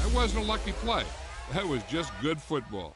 That wasn't a lucky play. That was just good football.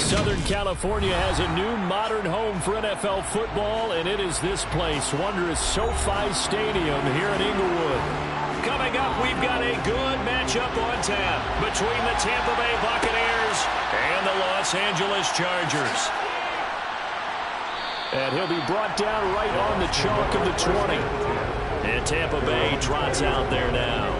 Southern California has a new modern home for NFL football, and it is this place, wondrous SoFi Stadium here in Inglewood. Coming up, we've got a good matchup on tap between the Tampa Bay Buccaneers and the Los Angeles Chargers. And he'll be brought down right on the chalk of the 20. And Tampa Bay trots out there now.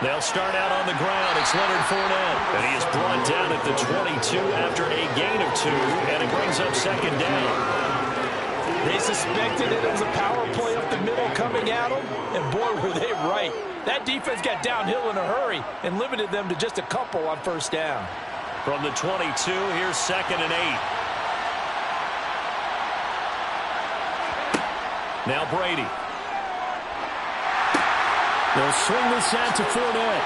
They'll start out on the ground. It's Leonard Fournette. And he is brought down at the 22 after a gain of 2. And it brings up second down. They suspected that it was a power play up the middle coming at them. And boy, were they right. That defense got downhill in a hurry and limited them to just a couple on first down. From the 22, here's second and 8. Now Brady. They'll swing this out to Fournette.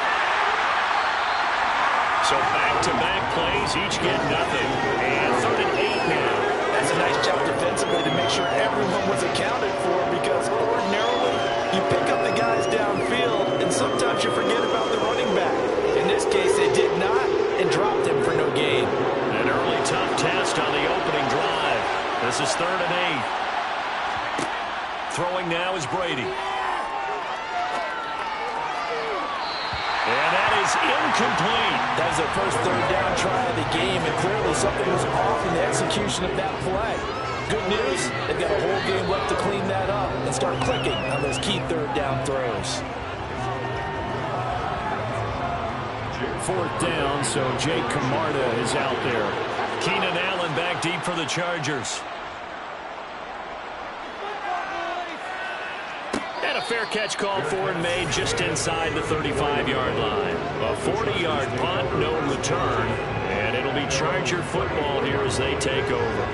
So back-to-back plays, each get nothing. And third and 8 now. That's a nice job defensively to make sure everyone was accounted for, because ordinarily you pick up the guys downfield and sometimes you forget about the running back. In this case, they did not and dropped him for no gain. An early tough test on the opening drive. This is third and 8. Throwing now is Brady. And that is incomplete. That was their first third down try of the game, and clearly something was off in the execution of that play. Good news, they've got a whole game left to clean that up and start clicking on those key third down throws. Fourth down, so Jake Camarda is out there. Keenan Allen back deep for the Chargers. And a fair catch called for and made just inside the 35-yard line. A 40-yard punt, no return. And it'll be Charger football here as they take over.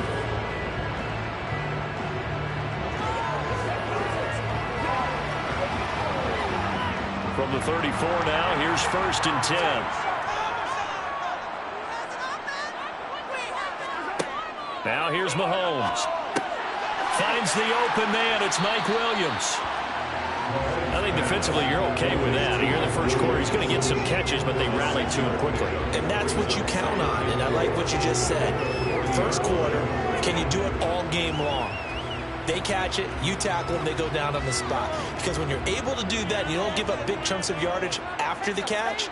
From the 34 now, here's first and 10. Now here's Mahomes. Finds the open man. It's Mike Williams. I think defensively you're okay with that. Here in the first quarter, he's going to get some catches, but they rallied to him quickly. And that's what you count on, and I like what you just said. First quarter, can you do it all game long? They catch it, you tackle them, they go down on the spot. Because when you're able to do that, and you don't give up big chunks of yardage after the catch,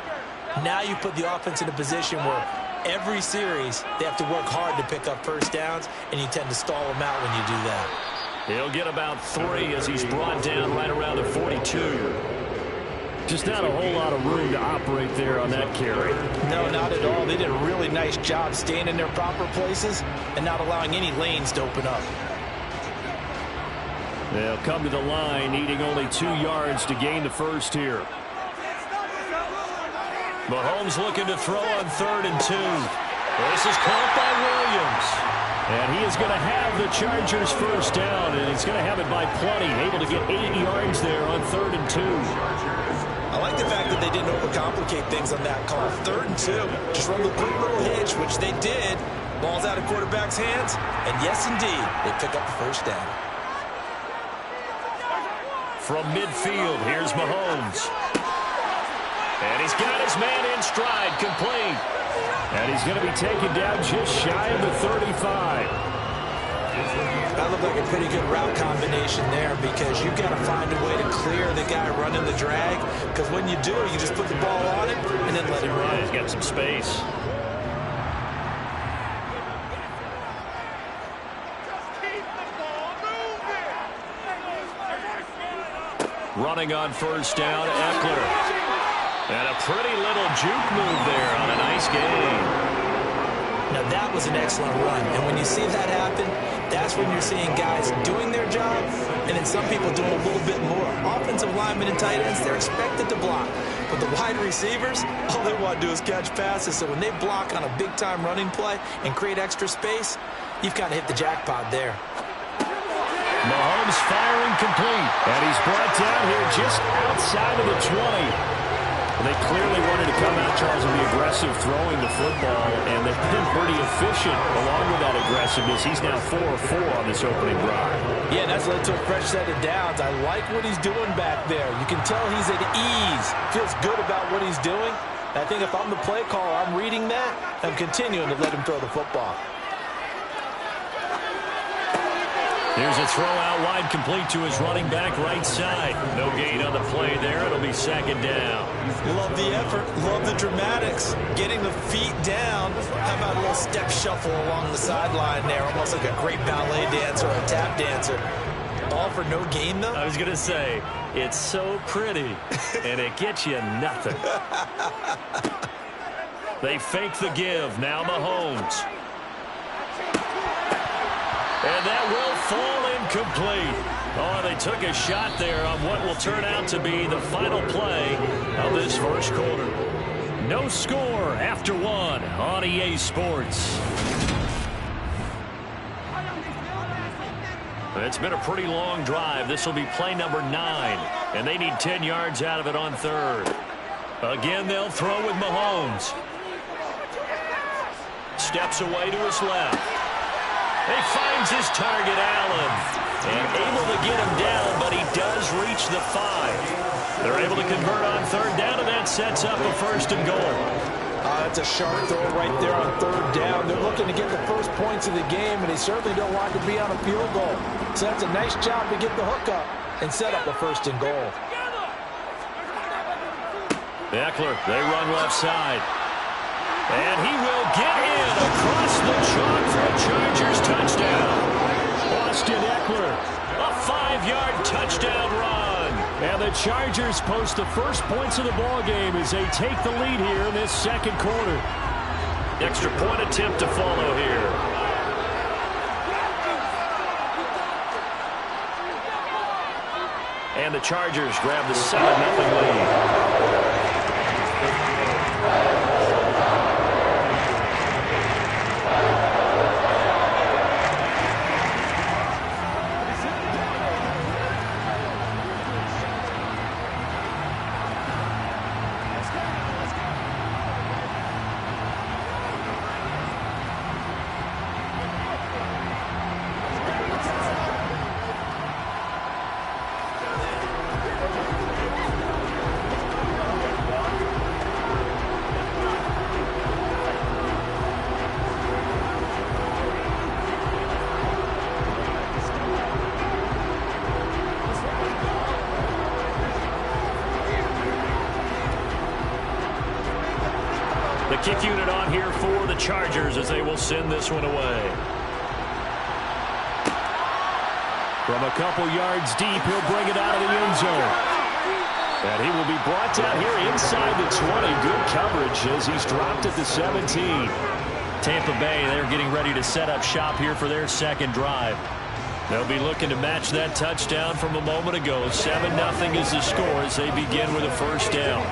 now you put the offense in a position where every series they have to work hard to pick up first downs, and you tend to stall them out when you do that. He'll get about 3 as he's brought down right around the 42. Just not a whole lot of room to operate there on that carry. No, not at all. They did a really nice job staying in their proper places and not allowing any lanes to open up. They'll come to the line, needing only 2 yards to gain the first here. Mahomes looking to throw on 3rd and 2. This is caught by Williams. And he is going to have the Chargers first down, and he's going to have it by plenty, able to get 8 yards there on 3rd and 2. I like the fact that they didn't overcomplicate things on that call. 3rd and 2, just run the quick little hitch, which they did. Ball's out of quarterback's hands, and yes, indeed, they pick up the first down. From midfield, here's Mahomes. And he's got his man in stride, complete. And he's going to be taken down just shy of the 35. That looked like a pretty good route combination there, because you've got to find a way to clear the guy running the drag. Because when you do, you just put the ball on him and then let him run. He's got some space. Running on first down, Eckler. And a pretty little juke move there on a nice game. Now that was an excellent run. And when you see that happen, that's when you're seeing guys doing their job and then some people doing a little bit more. Offensive linemen and tight ends, they're expected to block. But the wide receivers, all they want to do is catch passes. So when they block on a big-time running play and create extra space, you've got to hit the jackpot there. Mahomes firing complete. And he's brought down here just outside of the 20. They clearly wanted to come out, Charles, and be aggressive throwing the football, and they've been pretty efficient along with that aggressiveness. He's now 4 of 4 on this opening drive. Yeah, that's led to a fresh set of downs. I like what he's doing back there. You can tell he's at ease, feels good about what he's doing. I think if I'm the play caller, I'm reading that, I'm continuing to let him throw the football. Here's a throw out wide, complete to his running back right side. No gain on the play there. It'll be second down. Love the effort. Love the dramatics. Getting the feet down. How about a little step shuffle along the sideline there? Almost like a great ballet dancer or a tap dancer. All for no gain, though? I was going to say, it's so pretty, and it gets you nothing. They fake the give. Now Mahomes. And that will fall incomplete. Oh, they took a shot there on what will turn out to be the final play of this first quarter. No score after one on EA Sports. It's been a pretty long drive. This will be play number 9, and they need 10 yards out of it on third. Again, they'll throw with Mahomes. Steps away to his left. He finds his target, Allen, and able to get him down, but he does reach the 5. They're able to convert on third down, and that sets up a 1st and goal. That's a sharp throw right there on third down. They're looking to get the first points of the game, and they certainly don't want to be on a field goal. So that's a nice job to get the hook up and set up a 1st and goal. Eckler, they run left side. And he will get in across the chalk for a Chargers touchdown. Austin Eckler, a 5-yard touchdown run. And the Chargers post the first points of the ball game as they take the lead here in this second quarter. Extra point attempt to follow here. And the Chargers grab the 7-0 lead. The kick unit on here for the Chargers as they will send this one away. From a couple yards deep, he'll bring it out of the end zone. And he will be brought down here inside the 20. Good coverage as he's dropped at the 17. Tampa Bay, they're getting ready to set up shop here for their second drive. They'll be looking to match that touchdown from a moment ago. 7-0 is the score as they begin with a first down.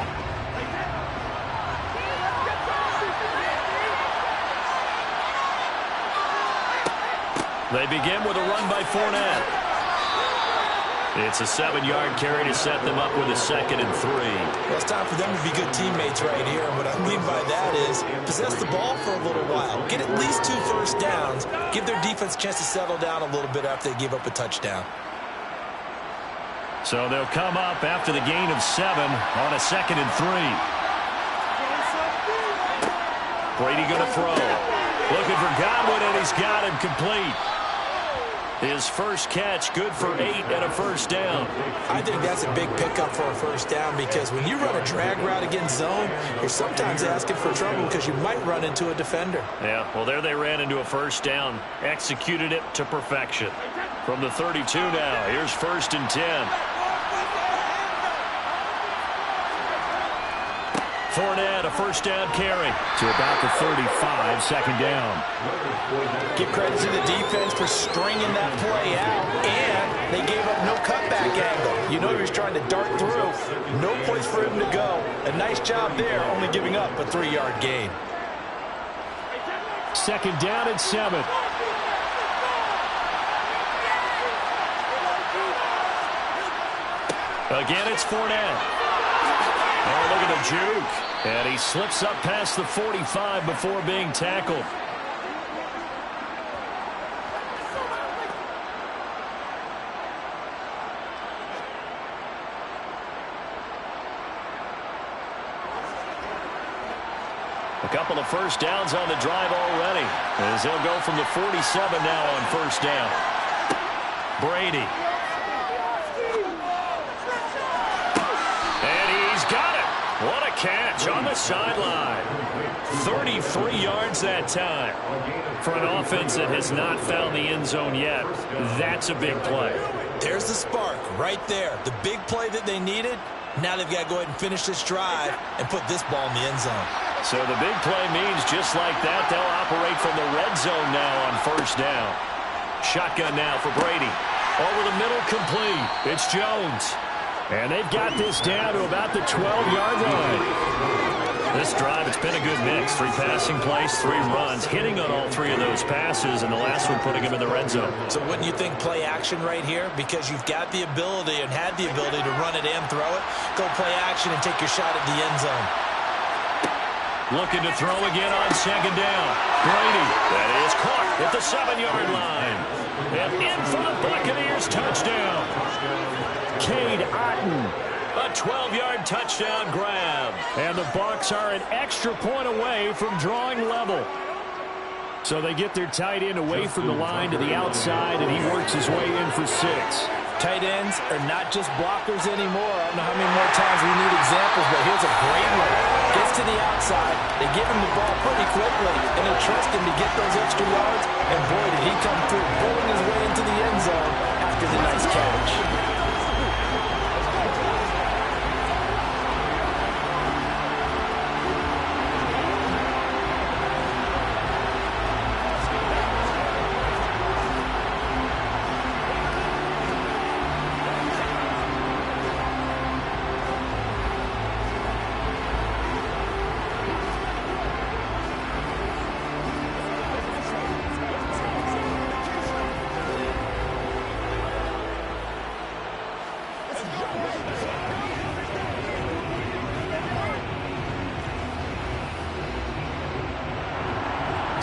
They begin with a run by Fournette. It's a 7-yard carry to set them up with a 2nd and 3. Well, it's time for them to be good teammates right here. And what I mean by that is possess the ball for a little while. Get at least 2 first downs. Give their defense a chance to settle down a little bit after they give up a touchdown. So they'll come up after the gain of 7 on a 2nd and 3. Brady going to throw. Looking for Godwin, and he's got him complete. His first catch, good for 8 and a first down. I think that's a big pickup for a first down because when you run a drag route against zone, you're sometimes asking for trouble because you might run into a defender. Yeah, well, there they ran into a first down. Executed it to perfection. From the 32 now, here's 1st and 10. Fournette, a first down carry to about the 35, 2nd down. Give credit to the defense for stringing that play out, and they gave up no cutback angle. You know he was trying to dart through. No place for him to go. A nice job there, only giving up a 3-yard gain. 2nd down and 7. Again, it's Fournette. Oh, look at the juke. And he slips up past the 45 before being tackled. A couple of first downs on the drive already, as he'll go from the 47 now on first down. Brady. And he's got it. What a catch on the sideline. 33 yards that time. For an offense that has not found the end zone yet, that's a big play. There's the spark right there. The big play that they needed. Now they've got to go ahead and finish this drive and put this ball in the end zone. So the big play means just like that, they'll operate from the red zone now on first down. Shotgun now for Brady. Over the middle, complete. It's Jones. And they've got this down to about the 12-yard line. This drive, it's been a good mix. 3 passing plays, 3 runs, hitting on all 3 of those passes, and the last one putting him in the red zone. So wouldn't you think play action right here? Because you've got the ability and had the ability to run it and throw it. Go play action and take your shot at the end zone. Looking to throw again on second down. Brady. That is caught at the 7-yard line. And in for the Buccaneers touchdown. Cade Otton. A 12-yard touchdown grab. And the Bucs are an extra point away from drawing level. So they get their tight end away from the line to the outside, and he works his way in for 6. Tight ends are not just blockers anymore. I don't know how many more times we need examples, but here's a great one. Gets to the outside. They give him the ball pretty quickly, and they trust him to get those extra yards. And boy, did he come through, pulling his way into the end zone after the nice catch.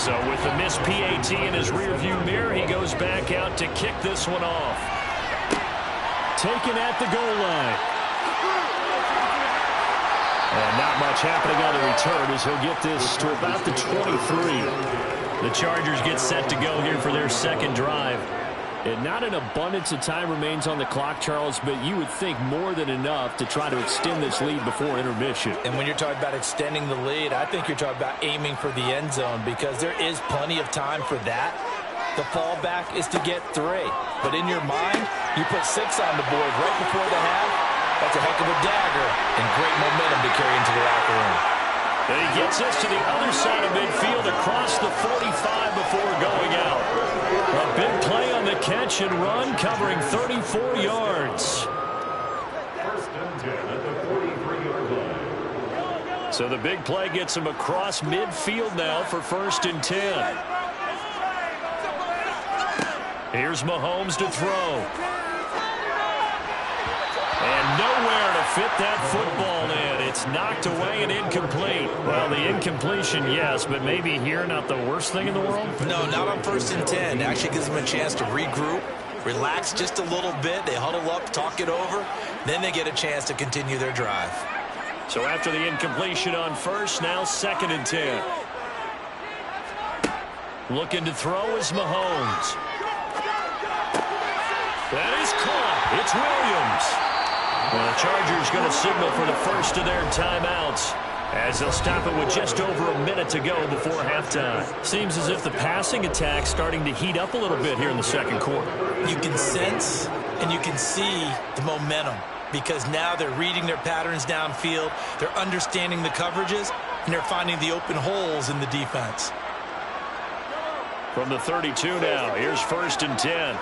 So with the missed PAT in his rearview mirror, he goes back out to kick this one off. Taken at the goal line. And not much happening on the return as he'll get this to about the 23. The Chargers get set to go here for their second drive. And not an abundance of time remains on the clock, Charles, but you would think more than enough to try to extend this lead before intermission. And when you're talking about extending the lead, I think you're talking about aiming for the end zone because there is plenty of time for that. The fallback is to get 3. But in your mind, you put 6 on the board right before the half. That's a heck of a dagger and great momentum to carry into the locker room. And he gets us to the other side of midfield across the 45 before going out. A big play on the catch and run, covering 34 yards. So the big play gets him across midfield now for 1st and 10. Here's Mahomes to throw. And nowhere to fit that football in. It's knocked away and incomplete. Well, the incompletion, yes, but maybe here not the worst thing in the world? No, not on 1st and 10. Actually gives them a chance to regroup, relax just a little bit. They huddle up, talk it over. Then they get a chance to continue their drive. So after the incompletion on 1st, now 2nd and 10. Looking to throw is Mahomes. That is caught. It's Williams. Well, the Chargers going to signal for the first of their timeouts as they'll stop it with just over a minute to go before halftime. Seems as if the passing attack's starting to heat up a little bit here in the second quarter. You can sense and you can see the momentum because now they're reading their patterns downfield, they're understanding the coverages, and they're finding the open holes in the defense. From the 32 now, here's 1st and 10.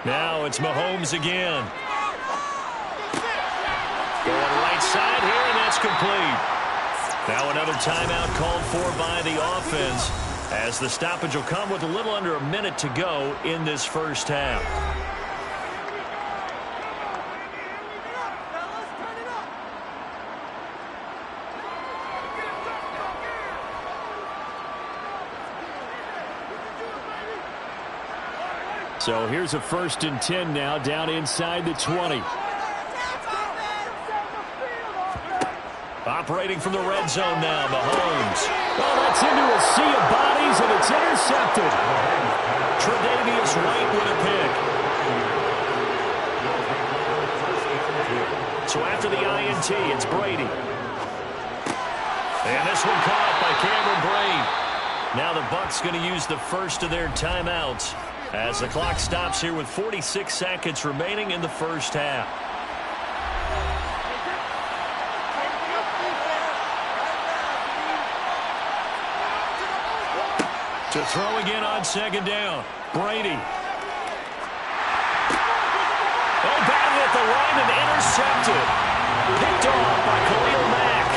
Now it's Mahomes again. Going right side here, and that's complete. Now another timeout called for by the offense as the stoppage will come with a little under a minute to go in this first half. So here's a 1st and 10 now, down inside the 20. Operating from the red zone now, Mahomes. Oh, that's into a sea of bodies, and it's intercepted. Tre'Davious White with a pick. So after the INT, it's Brady. And this one caught by Cameron Brate. Now the Bucs going to use the first of their timeouts as the clock stops here with 46 seconds remaining in the first half. To throw again on 2nd down. Brady. Oh, batted at the line and intercepted. Picked off by Khalil Mack.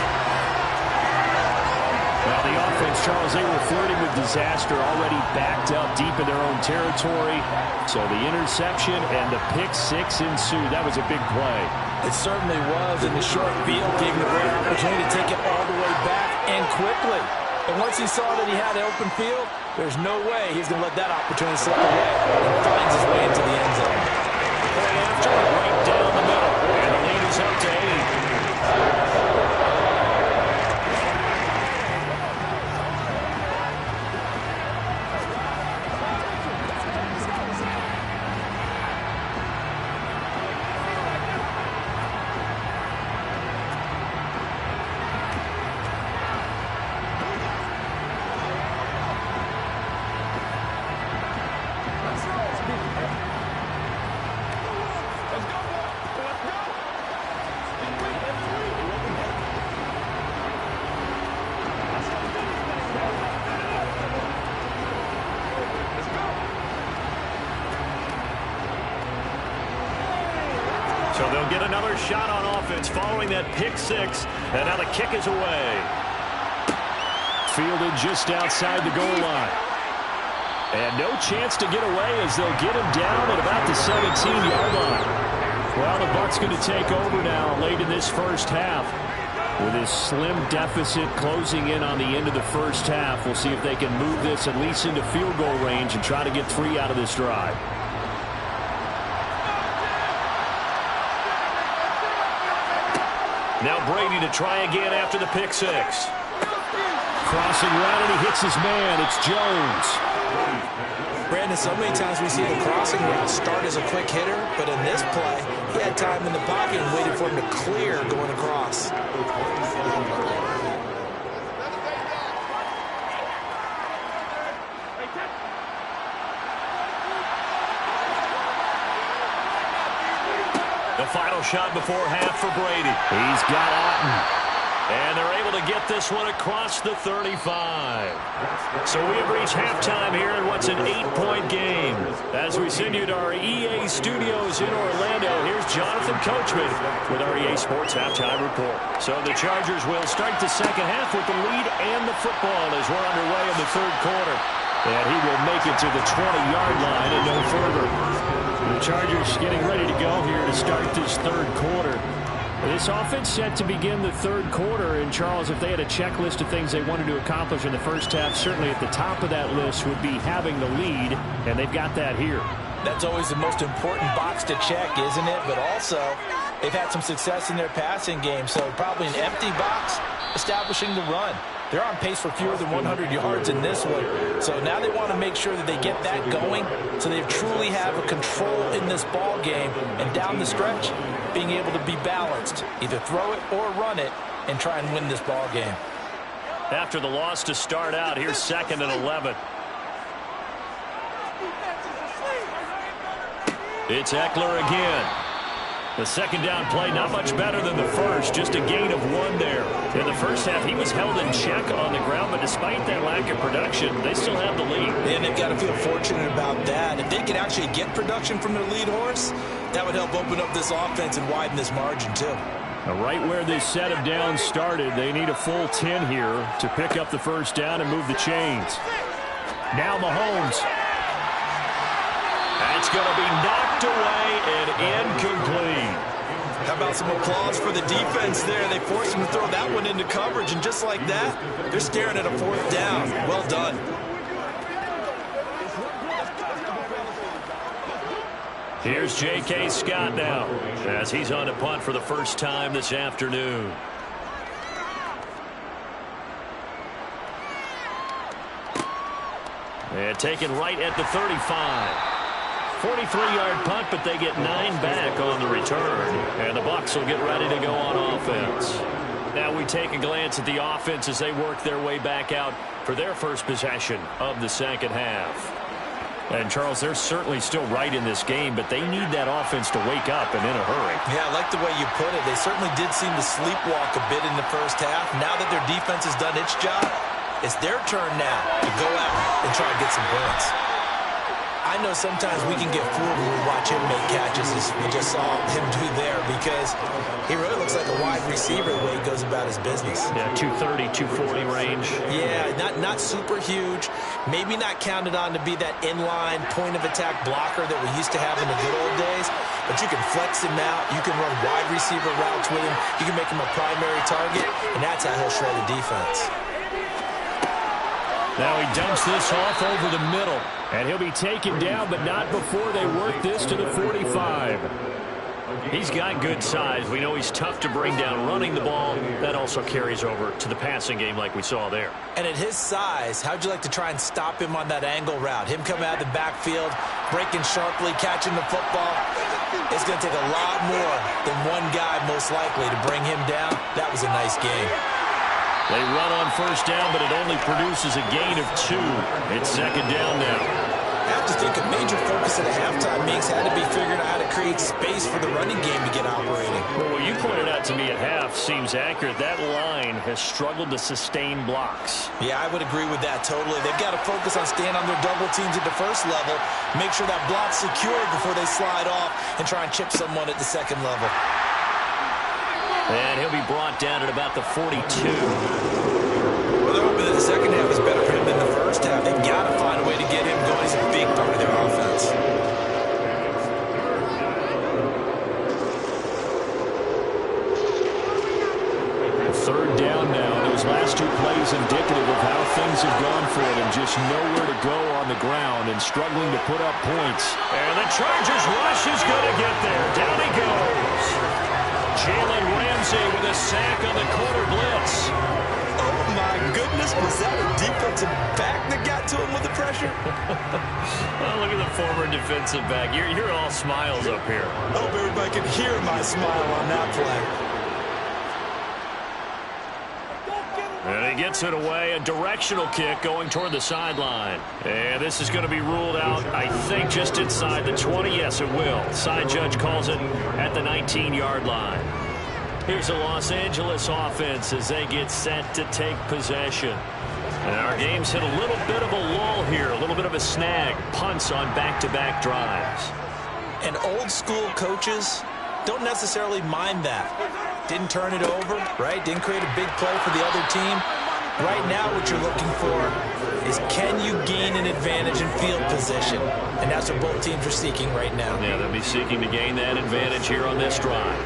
Well, the offense, Charles, they were flirting with disaster, already backed up deep in their own territory. So the interception and the pick 6 ensued. That was a big play. It certainly was, and the short field gave him a great opportunity to take it all the way back and quickly. And once he saw that he had an open field, there's no way he's going to let that opportunity slip away, and finds his way into the end zone. Point after, right down the middle, and the lead is up to 8. So they'll get another shot on offense following that pick 6. And now the kick is away. Fielded just outside the goal line. And no chance to get away as they'll get him down at about the 17-yard line. Well, the Bucs going to take over now late in this first half. With this slim deficit closing in on the end of the first half, we'll see if they can move this at least into field goal range and try to get 3 out of this drive. Now Brady to try again after the pick 6. Crossing route, and he hits his man. It's Jones. Brandon, so many times we see the crossing route start as a quick hitter, but in this play, he had time in the pocket and waited for him to clear going across. The final shot before half for Brady. He's got Otten. And they're able to get this one across the 35. So we have reached halftime here in what's an 8-point game. As we send you to our EA studios in Orlando, here's Jonathan Coachman with our EA Sports Halftime Report. So the Chargers will start the second half with the lead and the football as we're underway in the third quarter. And he will make it to the 20-yard line and no further. The Chargers getting ready to go here to start this third quarter. This offense set to begin the third quarter. And, Charles, if they had a checklist of things they wanted to accomplish in the first half, certainly at the top of that list would be having the lead, and they've got that here. That's always the most important box to check, isn't it? But also, they've had some success in their passing game, so probably an empty box establishing the run. They're on pace for fewer than 100 yards in this one. So now they want to make sure that they get that going so they truly have a control in this ball game. And down the stretch, being able to be balanced, either throw it or run it, and try and win this ball game. After the loss to start out, here's 2nd and 11. It's Eckler again. The second down play, not much better than the first, just a gain of 1 there. In the first half, he was held in check on the ground, but despite that lack of production, they still have the lead. And they've got to feel fortunate about that. If they could actually get production from their lead horse, that would help open up this offense and widen this margin, too. Right where this set of downs started, they need a full 10 here to pick up the first down and move the chains. Now Mahomes. That's going to be knocked away and incomplete. How about some applause for the defense there? They forced him to throw that one into coverage, and just like that, they're staring at a 4th down. Well done. Here's J.K. Scott now as he's on to punt for the first time this afternoon. And taken right at the 35. 43-yard punt, but they get 9 back on the return. And the Bucs will get ready to go on offense. Now we take a glance at the offense as they work their way back out for their first possession of the second half. And, Charles, they're certainly still right in this game, but they need that offense to wake up and in a hurry. Yeah, I like the way you put it. They certainly did seem to sleepwalk a bit in the first half. Now that their defense has done its job, it's their turn now to go out and try to get some points. I know sometimes we can get fooled when we watch him make catches, as we just saw him do there, because he really looks like a wide receiver the way he goes about his business. Yeah, 230, 240 range. Yeah, not super huge. Maybe not counted on to be that inline point-of-attack blocker that we used to have in the good old days, but you can flex him out. You can run wide receiver routes with him. You can make him a primary target, and that's how he'll shred the defense. Now he dumps this off over the middle, and he'll be taken down, but not before they work this to the 45. He's got good size. We know he's tough to bring down running the ball. That also carries over to the passing game like we saw there. And at his size, how'd you like to try and stop him on that angle route? Him coming out of the backfield, breaking sharply, catching the football. It's going to take a lot more than one guy most likely to bring him down. That was a nice game. They run on first down, but it only produces a gain of 2. It's second down now. I have to think a major focus at the halftime meetings had to be figuring out how to create space for the running game to get operating. Well, what you pointed out to me at half seems accurate. That line has struggled to sustain blocks. Yeah, I would agree with that totally. They've got to focus on staying on their double teams at the first level, make sure that block's secured before they slide off and try and chip someone at the second level. And he'll be brought down at about the 42. Well, they're hoping that the second half is better for him than the first half. They've got to find a way to get him going. He's a big part of their offense. Third down now. Those last 2 plays indicative of how things have gone for them. Just nowhere to go on the ground and struggling to put up points. And the Chargers rush is going to get there. Down he goes. Jalen Ramsey with a sack on the corner blitz. Oh, my goodness. Was that a defensive back that got to him with the pressure? Well, look at the former defensive back. You're all smiles up here. I hope everybody can hear my smile on that play. And he gets it away. A directional kick going toward the sideline. And this is going to be ruled out, I think, just inside the 20. Yes, it will. Side judge calls it at the 19-yard line. Here's the Los Angeles offense as they get set to take possession. And our game's hit a little bit of a lull here, a little bit of a snag. Punts on back-to-back drives. And old-school coaches don't necessarily mind that. Didn't turn it over, right? Didn't create a big play for the other team. Right now what you're looking for is, can you gain an advantage in field position? And that's what both teams are seeking right now. Yeah, they'll be seeking to gain that advantage here on this drive.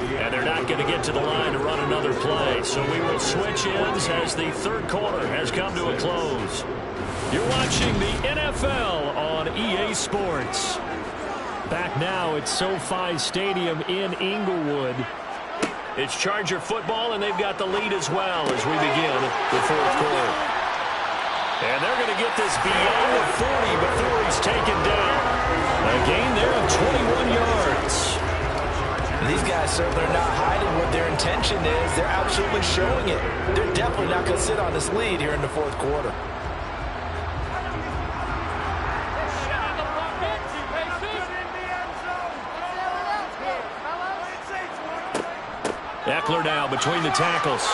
And they're not going to get to the line to run another play. So we will switch ends as the third quarter has come to a close. You're watching the NFL on EA Sports. Back now at SoFi Stadium in Inglewood. It's Charger football, and they've got the lead as well as we begin the fourth quarter. And they're going to get this beyond the 40 before he's taken down. A gain there of 21 yards. These guys certainly are not hiding what their intention is. They're absolutely showing it. They're definitely not going to sit on this lead here in the fourth quarter. Eckler now between the tackles.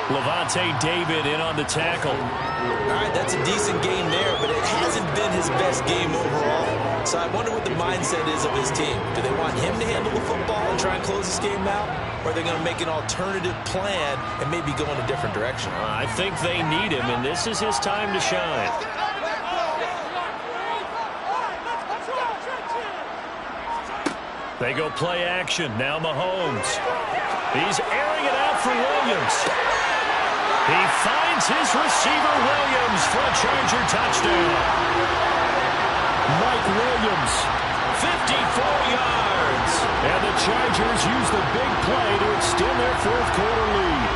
Levante David in on the tackle. All right, that's a decent game there, but it hasn't been his best game overall. So I wonder what the mindset is of his team. Do they want him to handle the football and try and close this game out? Or are they going to make an alternative plan and maybe go in a different direction? I think they need him, and this is his time to shine. They go play action. Now Mahomes. He's airing it out for Williams. He finds his receiver, Williams, for a Charger touchdown. Mike Williams, 54 yards. And the Chargers use the big play to extend their fourth quarter lead.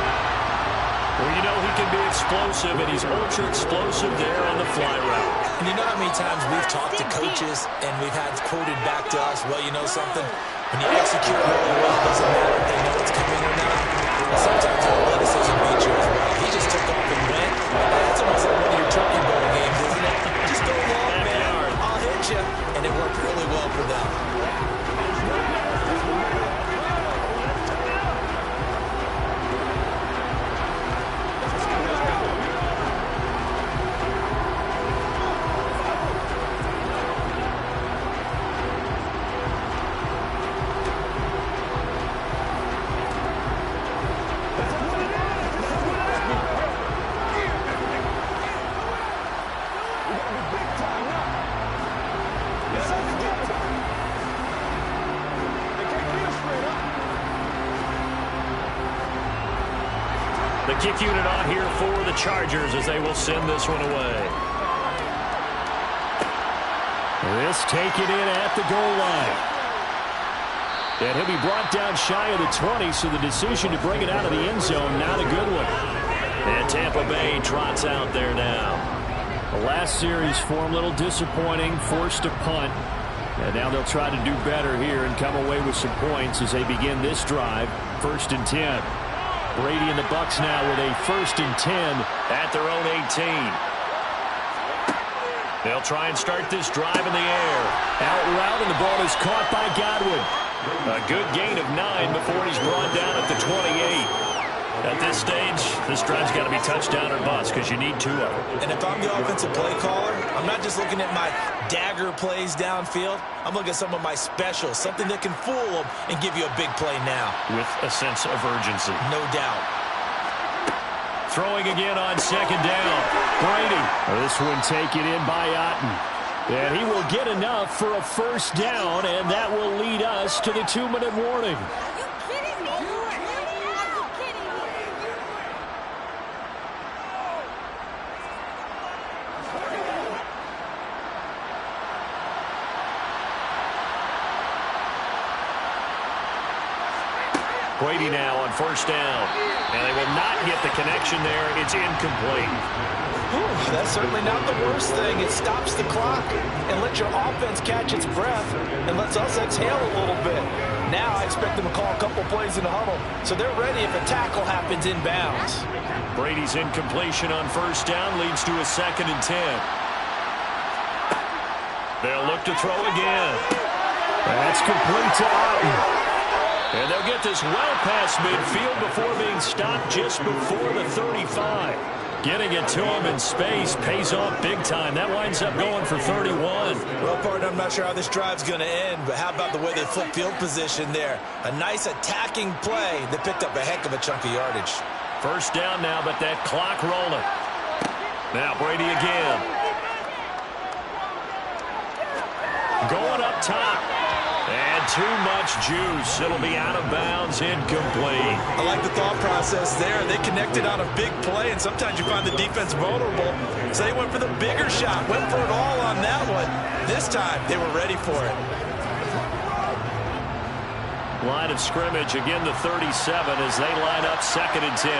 Well, you know he can be explosive, and he's ultra explosive there on the fly route. And you know how many times we've talked to coaches and we've had quoted back to us, well, you know something? When you execute really well, it doesn't matter if they know it's coming or not. And sometimes athleticism beats you as well. He just took off and went. That's almost like one of your turkey bowl games, isn't it? Just go long, man. I'll hit you. And it worked really well for them. The kick unit on here for the Chargers as they will send this one away. This taken in at the goal line. And he'll be brought down shy of the 20, so the decision to bring it out of the end zone, not a good one. And Tampa Bay trots out there now. The last series form a little disappointing, forced a punt. And now they'll try to do better here and come away with some points as they begin this drive. 1st and 10. Brady and the Bucs now with a 1st and 10 at their own 18. They'll try and start this drive in the air. Out route, and the ball is caught by Godwin. A good gain of 9 before he's brought down at the 28. At this stage, this drive's got to be touchdown or bust because you need 2 of them. And if I'm the offensive play caller, I'm not just looking at my dagger plays downfield. I'm looking at some of my specials, something that can fool them and give you a big play now. With a sense of urgency. No doubt. Throwing again on 2nd down. Brady. This one taken in by Otten. And he will get enough for a 1st down, and that will lead us to the 2-minute warning. Brady now on 1st down. And they will not get the connection there. It's incomplete. Whew, that's certainly not the worst thing. It stops the clock and lets your offense catch its breath and lets us exhale a little bit. Now I expect them to call a couple plays in the huddle, so they're ready if a tackle happens inbounds. Brady's incompletion on 1st down leads to a 2nd and 10. They'll look to throw again. That's complete to Otten. And they'll get this well past midfield before being stopped just before the 35. Getting it to him in space pays off big time. That winds up going for 31. Well, partner, I'm not sure how this drive's going to end, but how about the way they flip field position there? A nice attacking play that picked up a heck of a chunk of yardage. 1st down now, but that clock rolling. Now Brady again. Going up top. And too much juice. It'll be out of bounds, incomplete. I like the thought process there. They connected on a big play, and sometimes you find the defense vulnerable. So they went for the bigger shot, went for it all on that one. This time, they were ready for it. Line of scrimmage, again the 37 as they line up 2nd and 10.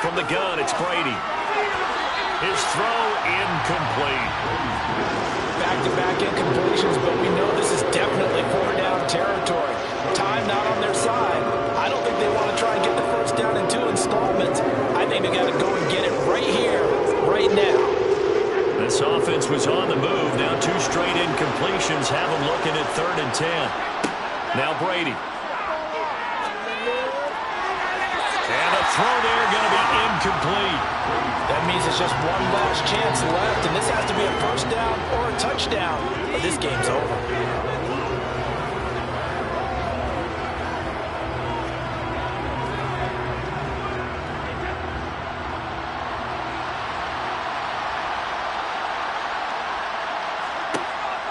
From the gun, it's Brady. His throw incomplete. Back-to-back incompletions, but we know this is definitely 4-down territory. Time not on their side. I don't think they want to try and get the 1st down in 2 installments. I think they got to go and get it right here, right now. This offense was on the move. Now 2 straight incompletions have them looking at 3rd and 10. Now Brady. And the throw there going to be incomplete. That means it's just one last chance left, and this has to be a 1st down or a touchdown, or this game's over.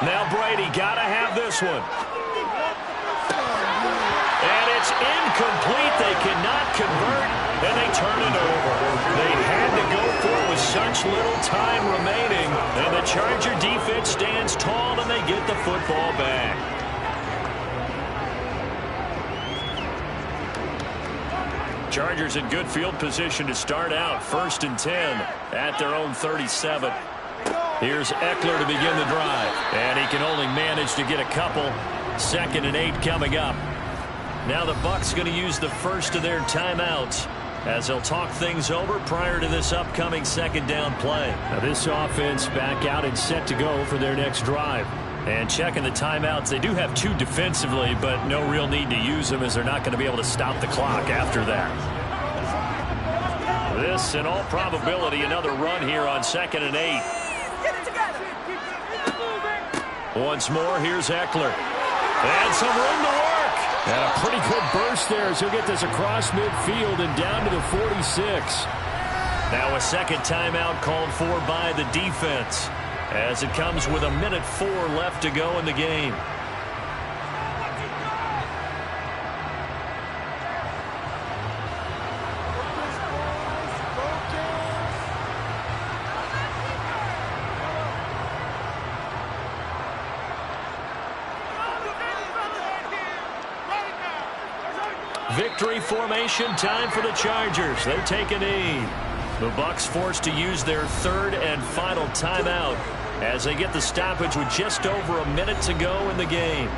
Now Brady got to have this one. And it's incomplete. They cannot convert, and they turn it over. They had to go for it with such little time remaining, and the Charger defense stands tall, and they get the football back. Chargers in good field position to start out. 1st and 10 at their own 37. Here's Eckler to begin the drive, and he can only manage to get a couple. 2nd and 8 coming up. Now the Bucs going to use the first of their timeouts as they'll talk things over prior to this upcoming 2nd down play. Now this offense back out and set to go for their next drive. And checking the timeouts, they do have 2 defensively, but no real need to use them as they're not going to be able to stop the clock after that. This, in all probability, another run here on 2nd and 8. Once more, here's Eckler. And some room to work. And a pretty good burst there as he'll get this across midfield and down to the 46. Now a 2nd timeout called for by the defense as it comes with 1:04 left to go in the game. Victory formation time for the Chargers. They take a knee. The Bucs forced to use their 3rd and final timeout as they get the stoppage with just over a minute to go in the game.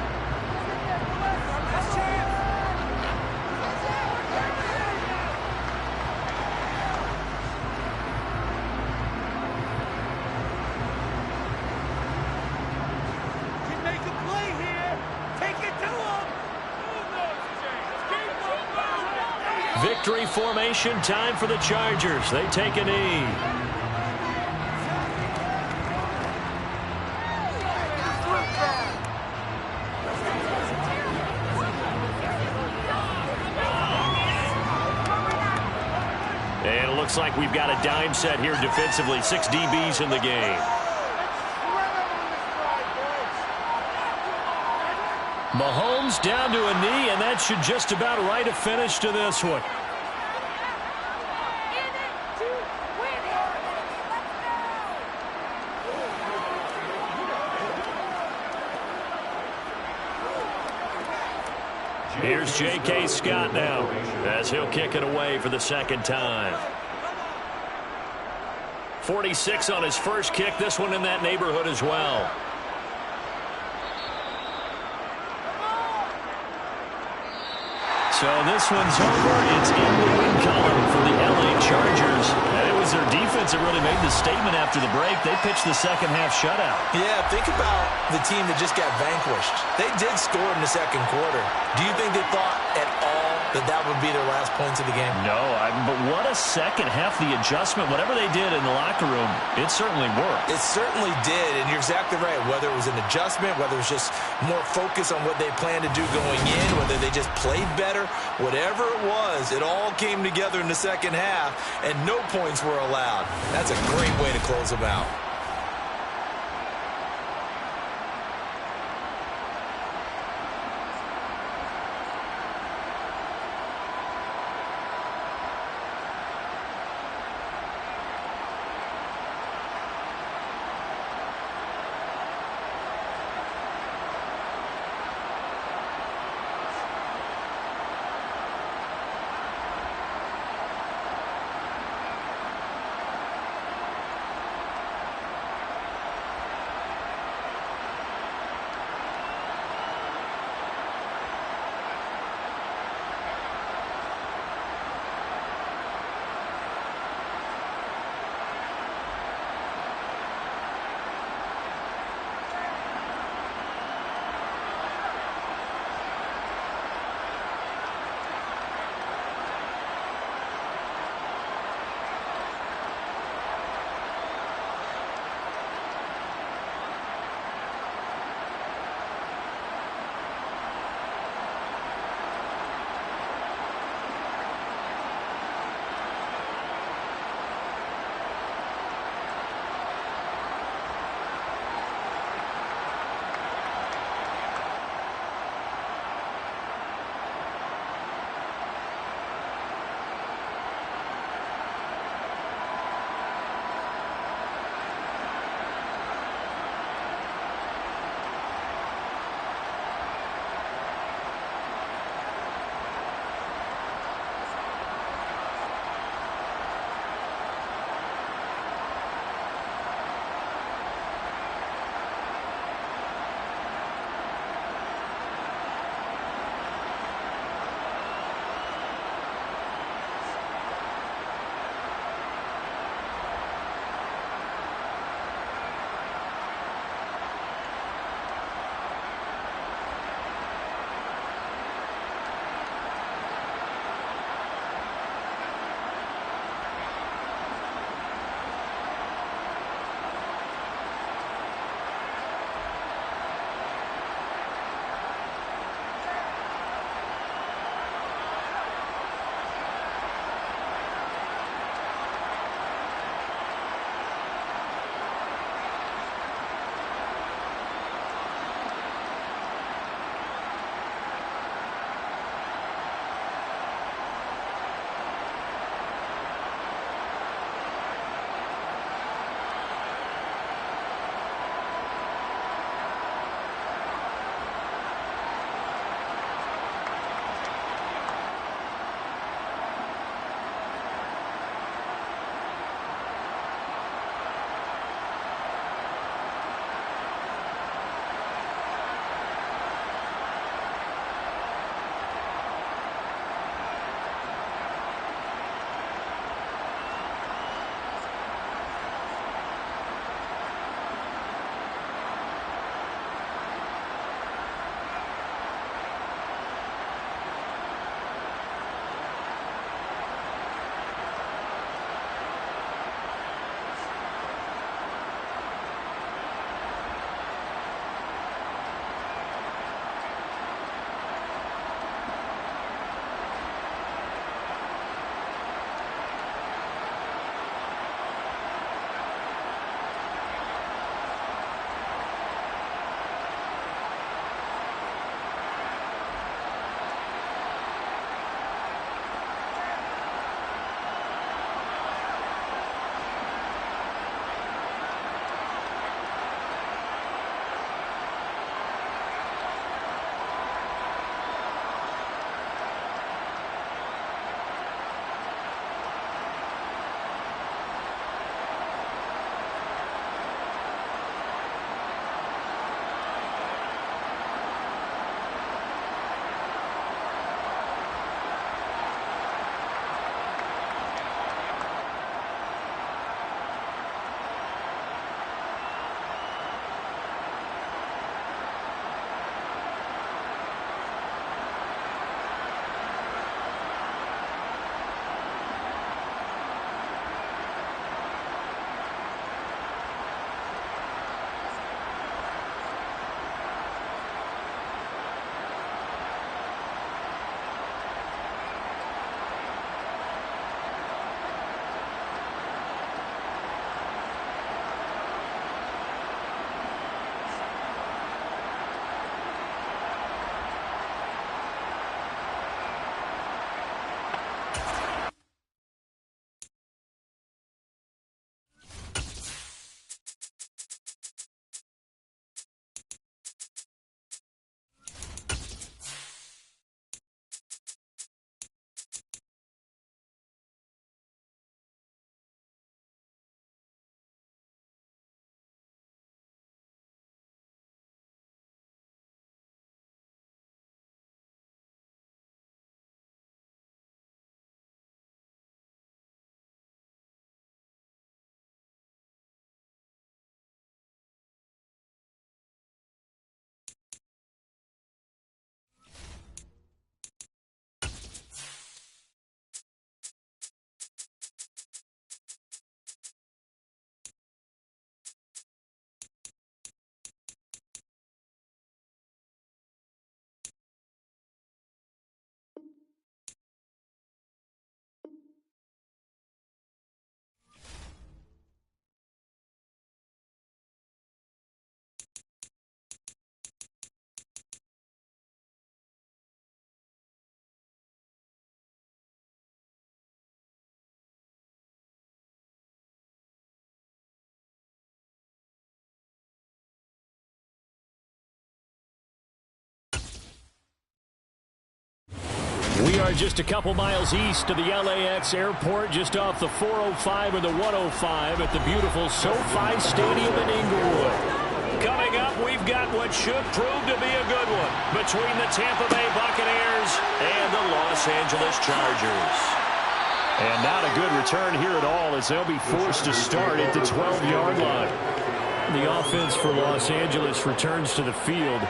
Victory formation time for the Chargers. They take a knee. And it looks like we've got a dime set here defensively. 6 DBs in the game. Mahomes down to a knee, and that should just about write a finish to this one. Here's J.K. Scott now as he'll kick it away for the 2nd time. 46 on his first kick. This one in that neighborhood as well. So this one's over. It's in the win column for the L.A. Chargers. And it was their defense that really made the statement after the break. They pitched the second-half shutout. Yeah, think about the team that just got vanquished. They did score in the 2nd quarter. Do you think they thought at all that that would be their last points of the game? No, but what a second half. The adjustment, whatever they did in the locker room, it certainly worked. It certainly did, and you're exactly right. Whether it was an adjustment, whether it was just more focus on what they planned to do going in, whether they just played better, whatever it was, it all came together in the 2nd half, and no points were allowed. That's a great way to close them out. are just a couple miles east of the LAX airport, just off the 405 and the 105 at the beautiful SoFi Stadium in Inglewood. Coming up, we've got what should prove to be a good one between the Tampa Bay Buccaneers and the Los Angeles Chargers. And not a good return here at all, as they'll be forced to start at the 12-yard line. The offense for Los Angeles returns to the field.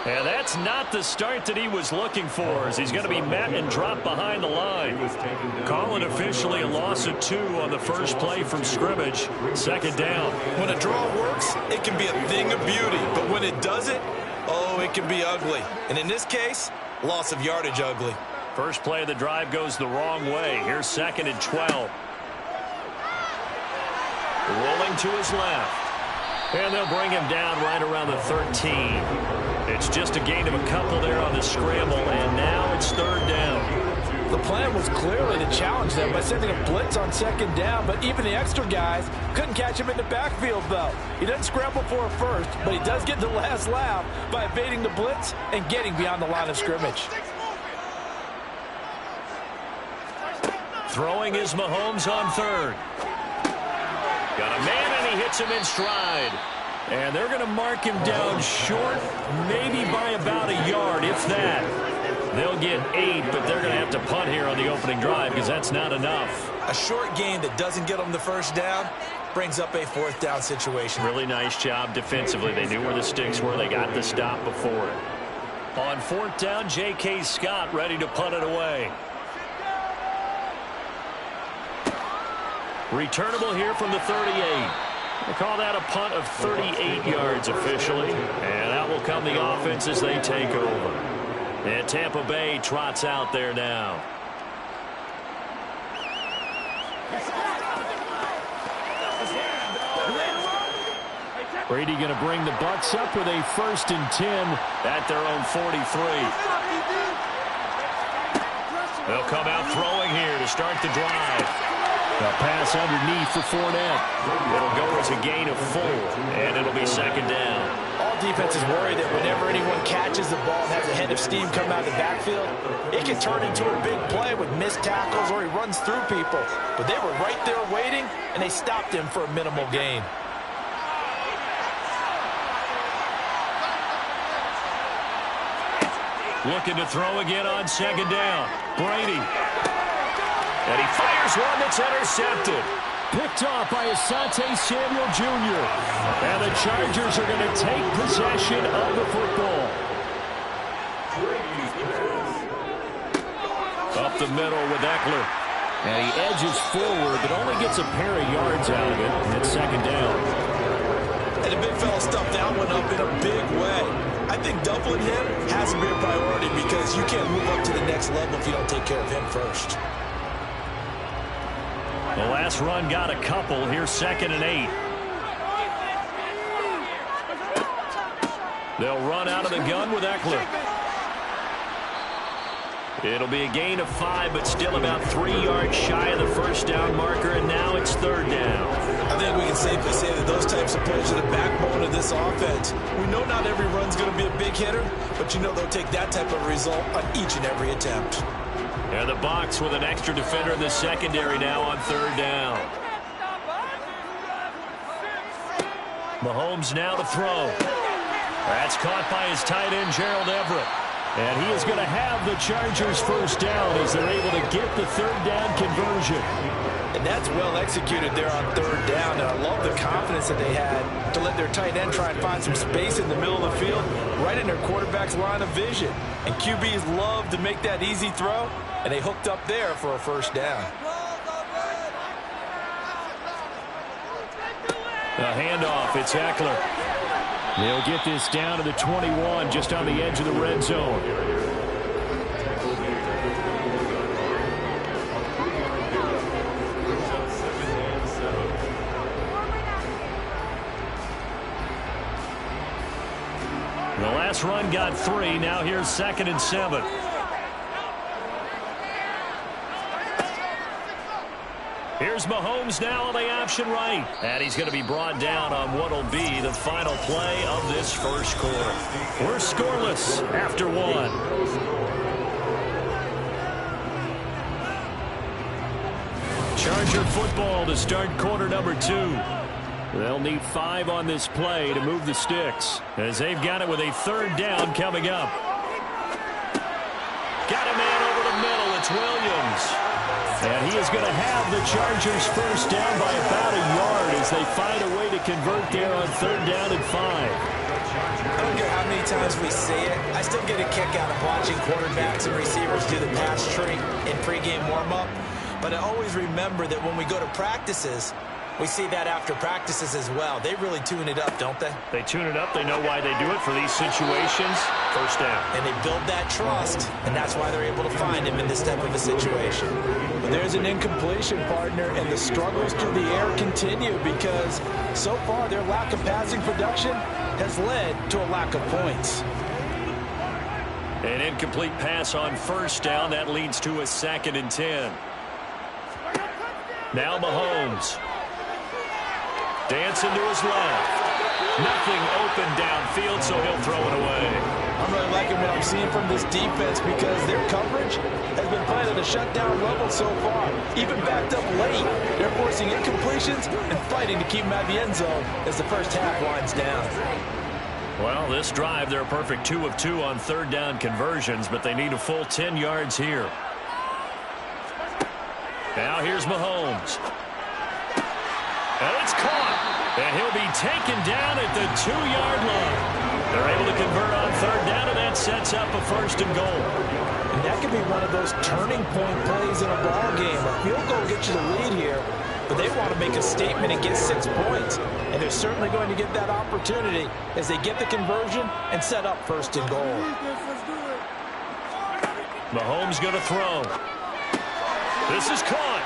And that's not the start that he was looking for, as he's going to be met and dropped behind the line. Call it officially a loss of 2 on the first play from scrimmage. Second down. When a draw works, it can be a thing of beauty. But when it doesn't, oh, it can be ugly. And in this case, loss of yardage ugly. First play of the drive goes the wrong way. Here's 2nd and 12. Rolling to his left. And they'll bring him down right around the 13. It's just a gain of a couple there on the scramble, and now it's 3rd down. The plan was clearly to challenge them by sending a blitz on 2nd down, but even the extra guys couldn't catch him in the backfield, though. He doesn't scramble for a first, but he does get the last laugh by evading the blitz and getting beyond the line of scrimmage. Throwing is Mahomes on 3rd. Got a man, and he hits him in stride. And they're going to mark him down short, maybe by about a yard, if that. They'll get 8, but they're going to have to punt here on the opening drive because that's not enough. A short gain that doesn't get them the first down brings up a 4th down situation. Really nice job defensively. They knew where the sticks were. They got the stop before it. On 4th down, J.K. Scott ready to punt it away. Returnable here from the 38. We'll call that a punt of 38 yards officially. And out will come the offense as they take over. And Tampa Bay trots out there now. Brady going to bring the Bucs up with a 1st and 10 at their own 43. They'll come out throwing here to start the drive. A pass underneath for Fournette. It'll go as a gain of 4, and it'll be 2nd down. All defenses worry that whenever anyone catches the ball and has a head of steam come out of the backfield, it can turn into a big play with missed tackles or he runs through people. But they were right there waiting, and they stopped him for a minimal gain. Looking to throw again on 2nd down. Brady. And he fires one that's intercepted. Picked off by Asante Samuel Jr. And the Chargers are going to take possession of the football. Up the middle with Eckler. And he edges forward, but only gets a pair of yards out of it. And it's 2nd down. And the big fella stuffed that one up in a big way. I think doubling him has to be a priority because you can't move up to the next level if you don't take care of him first. The last run got a couple. Here's 2nd and 8. They'll run out of the gun with Eckler. It'll be a gain of 5, but still about 3 yards shy of the 1st down marker, and now it's 3rd down. I think we can safely say that those types of plays are the backbone of this offense. We know not every run's going to be a big hitter, but you know they'll take that type of result on each and every attempt. And the Bucs with an extra defender in the secondary now on 3rd down. Mahomes now to throw. That's caught by his tight end, Gerald Everett. And he is going to have the Chargers 1st down as they're able to get the 3rd down conversion. And that's well executed there on 3rd down. And I love the confidence that they had to let their tight end try and find some space in the middle of the field, right in their quarterback's line of vision. And QBs love to make that easy throw, and they hooked up there for a 1st down. A handoff, it's Eckler. They'll get this down to the 21, just on the edge of the red zone. The last run got 3. Now here's 2nd and 7. Here's Mahomes now on the option right. And he's going to be brought down on what will be the final play of this first quarter. We're scoreless after one. Charger football to start quarter number 2. They'll need 5 on this play to move the sticks, as they've got it with a third down coming up. Got a man over the middle. It's Williams. And he is going to have the Chargers first down by about a yard as they find a way to convert there on third down and 5. I don't care how many times we see it. I still get a kick out of watching quarterbacks and receivers do the pass tree in pregame warm-up. But I always remember that when we go to practices, we see that after practices as well. They really tune it up, don't they? They tune it up. They know why they do it for these situations. First down. And they build that trust, and that's why they're able to find him in this type of a situation. But there's an incompletion, partner, and the struggles through the air continue because so far their lack of passing production has led to a lack of points. An incomplete pass on first down. That leads to a 2nd and 10. Now Mahomes. Dancing to his left. Nothing open downfield, so he'll throw it away. I'm really liking what I'm seeing from this defense because their coverage has been playing at a shutdown level so far. Even backed up late, they're forcing incompletions and fighting to keep them out of the end zone as the first half winds down. Well, this drive, they're a perfect 2 of 2 on third down conversions, but they need a full 10 yards here. Now here's Mahomes. And it's caught. And he'll be taken down at the 2-yard line. They're able to convert on third down, and that sets up a 1st and goal. And that could be one of those turning point plays in a ball game. A field goal gets you the lead here, but they want to make a statement and get 6 points. And they're certainly going to get that opportunity as they get the conversion and set up 1st and goal. Mahomes going to throw. This is caught.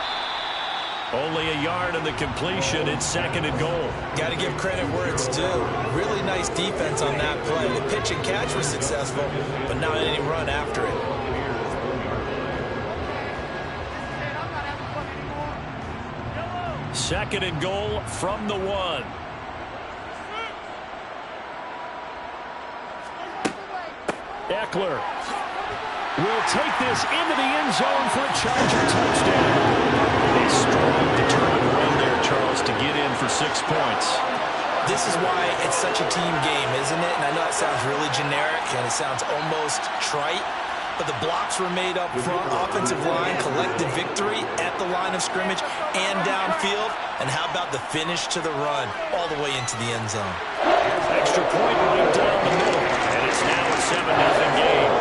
Only a yard on the completion. It's 2nd and goal. Got to give credit where it's due. Really nice defense on that play. The pitch and catch was successful, but not any run after it. Second and goal from the 1. Eckler will take this into the end zone for a Charger touchdown. A strong, determined run there, Charles, to get in for 6 points. This is why it's such a team game, isn't it? And I know it sounds really generic and it sounds almost trite, but the blocks were made up front, offensive line, collected victory at the line of scrimmage and downfield. And how about the finish to the run all the way into the end zone? Extra point right down the middle, and it's now a 7-0 game.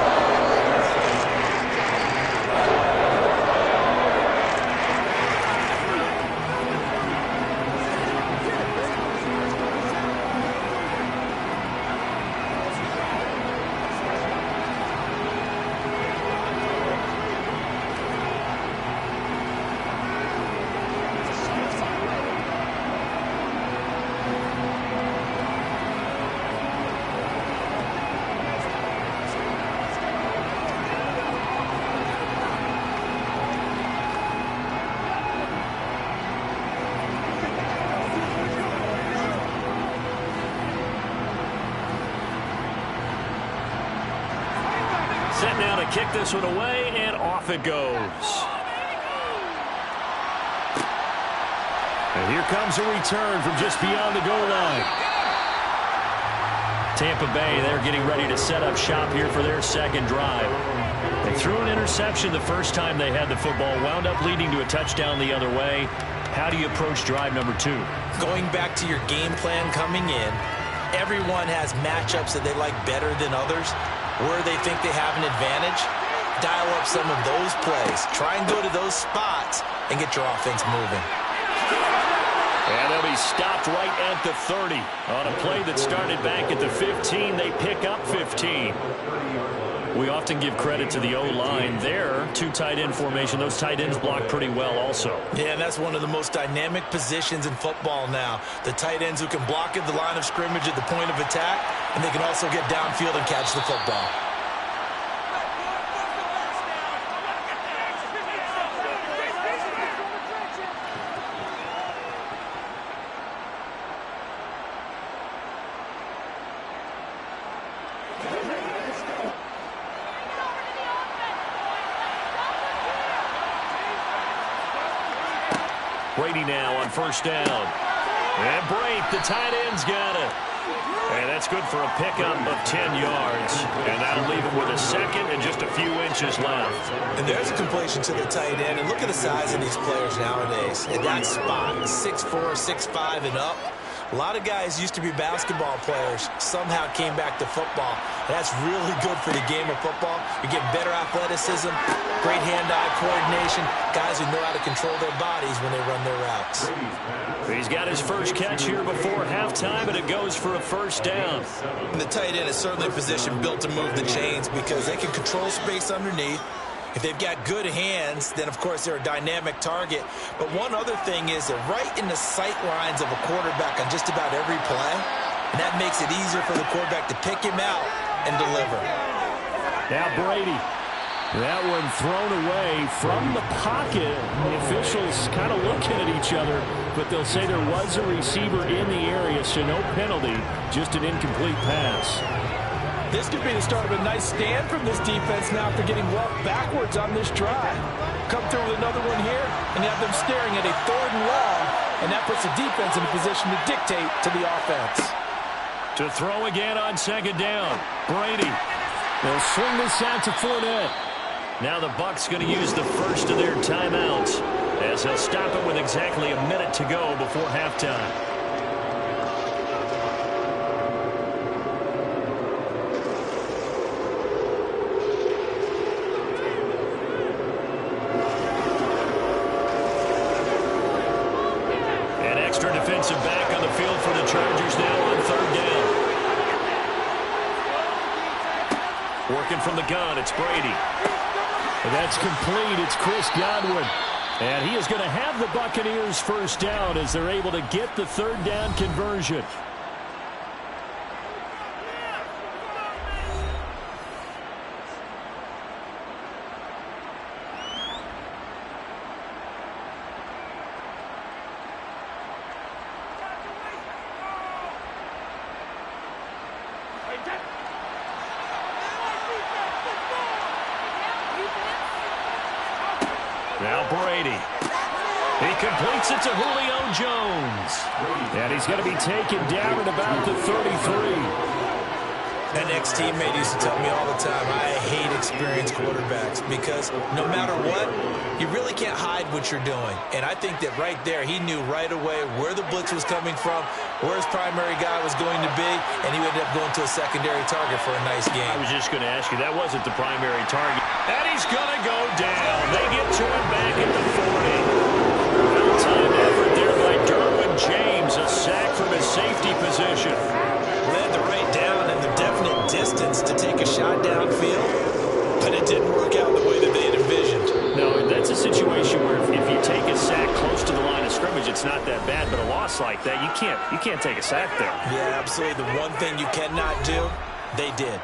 Set now to kick this one away, and off it goes. And here comes a return from just beyond the goal line. Tampa Bay, they're getting ready to set up shop here for their second drive. They threw an interception the first time they had the football, wound up leading to a touchdown the other way. How do you approach drive number 2? Going back to your game plan coming in, everyone has matchups that they like better than others, where they think they have an advantage. Dial up some of those plays. Try and go to those spots and get your offense moving. And they'll be stopped right at the 30. On a play that started back at the 15, they pick up 15. We often give credit to the O-line there. 2 tight end formation. Those tight ends block pretty well also. Yeah, and that's one of the most dynamic positions in football now. The tight ends who can block at the line of scrimmage at the point of attack, and they can also get downfield and catch the football. Brady now on first down. And Brate, the tight end's got it. And that's good for a pickup of 10 yards. And that'll leave him with a second and just a few inches left. And there's a completion to the tight end. And look at the size of these players nowadays. In that spot, 6'4", 6'5", and up. A lot of guys used to be basketball players, somehow came back to football. That's really good for the game of football. You get better athleticism, great hand-eye coordination, guys who know how to control their bodies when they run their routes. He's got his first catch here before halftime, and it goes for a first down. And the tight end is certainly a position built to move the chains because they can control space underneath. If they've got good hands, then, of course, they're a dynamic target. But one other thing is they're right in the sight lines of a quarterback on just about every play. And that makes it easier for the quarterback to pick him out and deliver. Now Brady. That one thrown away from the pocket. The officials kind of looking at each other, but they'll say there was a receiver in the area, so no penalty, just an incomplete pass. This could be the start of a nice stand from this defense now after getting walked backwards on this drive. Come through with another one here, and you have them staring at a 3rd and long, and that puts the defense in a position to dictate to the offense. To throw again on second down, Brady. They'll swing this out to Fournette. Now the Bucs going to use the first of their timeouts as they'll stop it with exactly a minute to go before halftime. Defensive back on the field for the Chargers now on 3rd down. Working from the gun, it's Brady. That's complete. It's Chris Godwin. And he is going to have the Buccaneers first down as they're able to get the 3rd down conversion. Now Brady. He completes it to Julio Jones. And he's going to be taken down at about the 33. An ex-teammate used to tell me all the time, I hate experienced quarterbacks because no matter what, you really can't hide what you're doing. And I think that right there, he knew right away where the blitz was coming from, where his primary guy was going to be, and he ended up going to a secondary target for a nice game. I was just going to ask you, that wasn't the primary target. And he's going to go down. They get to him back at the 40. Well-timed effort there by Derwin James, a sack from his safety position. Led the right down and the definite distance to take a shot downfield, but it didn't work out the way that they had envisioned. No, that's a situation where if you take a sack close to the line of scrimmage, it's not that bad, but a loss like that, you can't take a sack there. Yeah, absolutely. The one thing you cannot do, they did.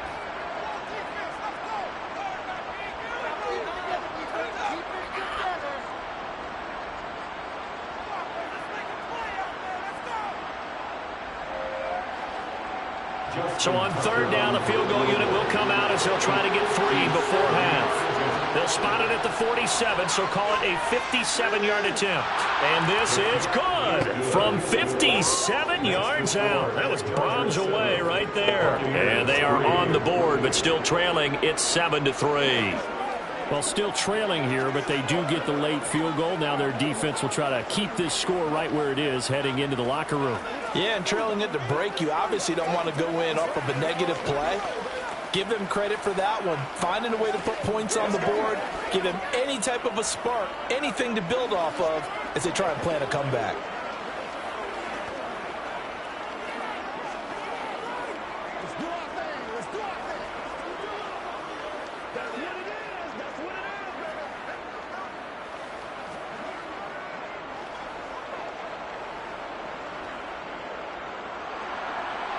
So on 3rd down, the field goal unit will come out as they'll try to get 3 before half. They'll spot it at the 47, so call it a 57-yard attempt. And this is good from 57 yards out. That was bombs away right there. And they are on the board, but still trailing. It's 7-3. Well, still trailing here, but they do get the late field goal. Now their defense will try to keep this score right where it is heading into the locker room. Yeah, and trailing it to break, you obviously don't want to go in off of a negative play. Give them credit for that one. Finding a way to put points on the board, give them any type of a spark, anything to build off of as they try and plan a comeback.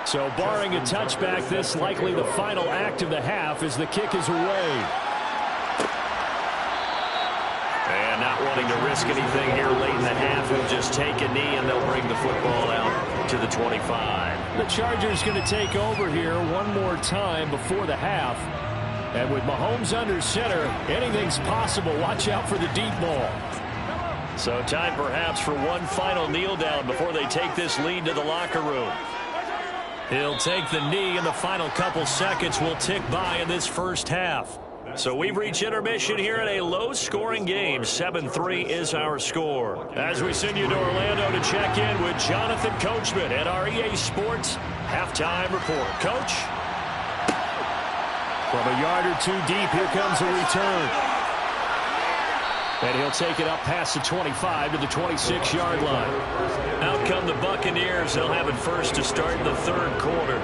So barring a touchback, this likely the final act of the half as the kick is away. And not wanting to risk anything here late in the half, he'll just take a knee and they'll bring the football out. to the 25. The Chargers going to take over here one more time before the half. And with Mahomes under center, anything's possible. Watch out for the deep ball. So time perhaps for one final kneel down before they take this lead to the locker room. He'll take the knee, and the final couple seconds will tick by in this first half. So we've reached intermission here in a low-scoring game. 7-3 is our score. As we send you to Orlando to check in with Jonathan Coachman at our EA Sports Halftime Report. Coach? From a yard or two deep, here comes a return. And he'll take it up past the 25 to the 26-yard line. Out come the Buccaneers. They'll have it first to start in the third quarter.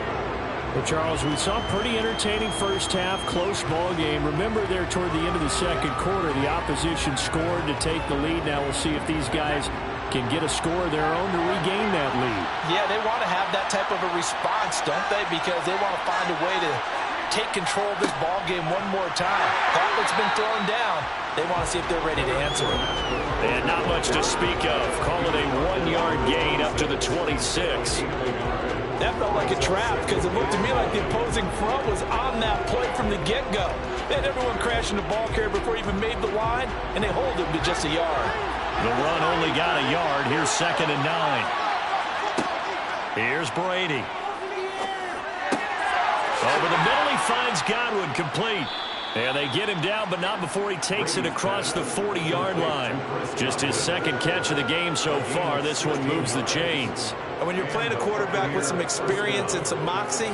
Well, Charles, we saw a pretty entertaining first half, close ball game. Remember there toward the end of the second quarter, the opposition scored to take the lead. Now we'll see if these guys can get a score of their own to regain that lead. Yeah, they want to have that type of a response, don't they? Because they want to find a way to take control of this ball game one more time. Gauntlet's been thrown down. They want to see if they're ready to answer it. And not much to speak of. Call it a 1-yard gain up to the 26. That felt like a trap because it looked to me like the opposing front was on that play from the get-go. They had everyone crashing the ball carrier before he even made the line, and they hold him to just a yard. The run only got a yard. Here's 2nd and 9. Here's Brady. Over the middle, he finds Godwin complete. And they get him down, but not before he takes it across the 40-yard line. Just his second catch of the game so far. This one moves the chains. And when you're playing a quarterback with some experience and some moxie,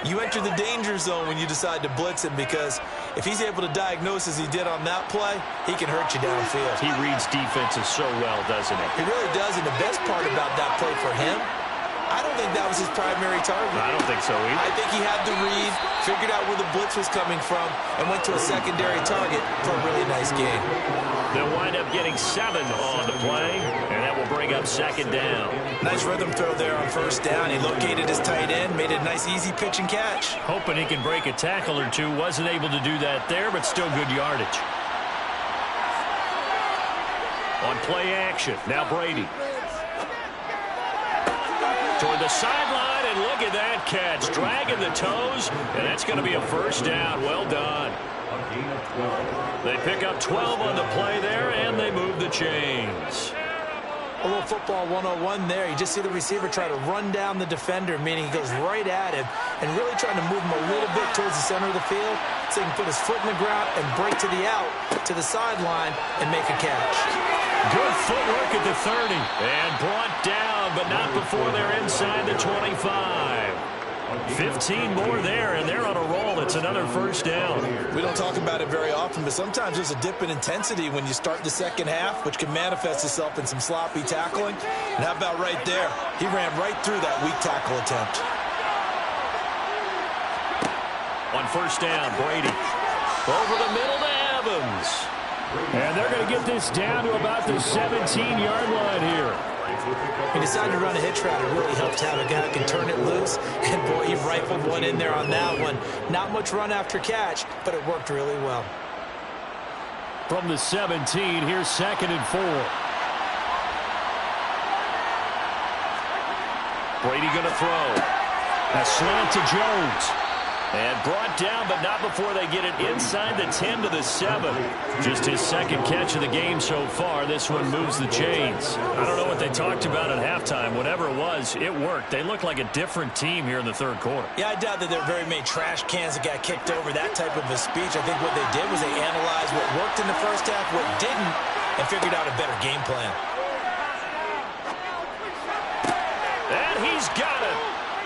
you enter the danger zone when you decide to blitz him, because if he's able to diagnose as he did on that play, he can hurt you downfield. He reads defenses so well, doesn't he? He really does, and the best part about that play for him, I don't think that was his primary target. I don't think so either. I think he had the read, figured out where the blitz was coming from, and went to a secondary target for a really nice game. They'll wind up getting 7 on the play, and that will bring up 2nd down. Nice rhythm throw there on 1st down. He located his tight end, made a nice easy pitch and catch. Hoping he can break a tackle or two. Wasn't able to do that there, but still good yardage. On play action, now Brady. Toward the sideline, and look at that catch. Dragging the toes, and that's going to be a 1st down. Well done. They pick up 12 on the play there, and they move the chains. A little football 101 there. You just see the receiver try to run down the defender, meaning he goes right at him, and really trying to move him a little bit towards the center of the field so he can put his foot in the ground and break to the out, to the sideline, and make a catch. Good footwork at the 30. And brought down, but not before they're inside the 25. 15 more there, and they're on a roll. It's another 1st down. We don't talk about it very often, but sometimes there's a dip in intensity when you start the second half, which can manifest itself in some sloppy tackling. And how about right there? He ran right through that weak tackle attempt. On 1st down, Brady. Over the middle to Evans. And they're going to get this down to about the 17-yard line here. He decided to run a hitch route. It really helped to have a guy who can turn it loose. And, boy, he rifled one in there on that one. Not much run after catch, but it worked really well. From the 17, here's 2nd and 4. Brady going to throw. A slant to Jones. And brought down, but not before they get it inside the 10 to the 7. Just his second catch of the game so far. This one moves the chains. I don't know what they talked about at halftime. Whatever it was, it worked. They look like a different team here in the third quarter. Yeah, I doubt that there are very many trash cans that got kicked over, that type of a speech. I think what they did was they analyzed what worked in the first half, what didn't, and figured out a better game plan. And he's got it.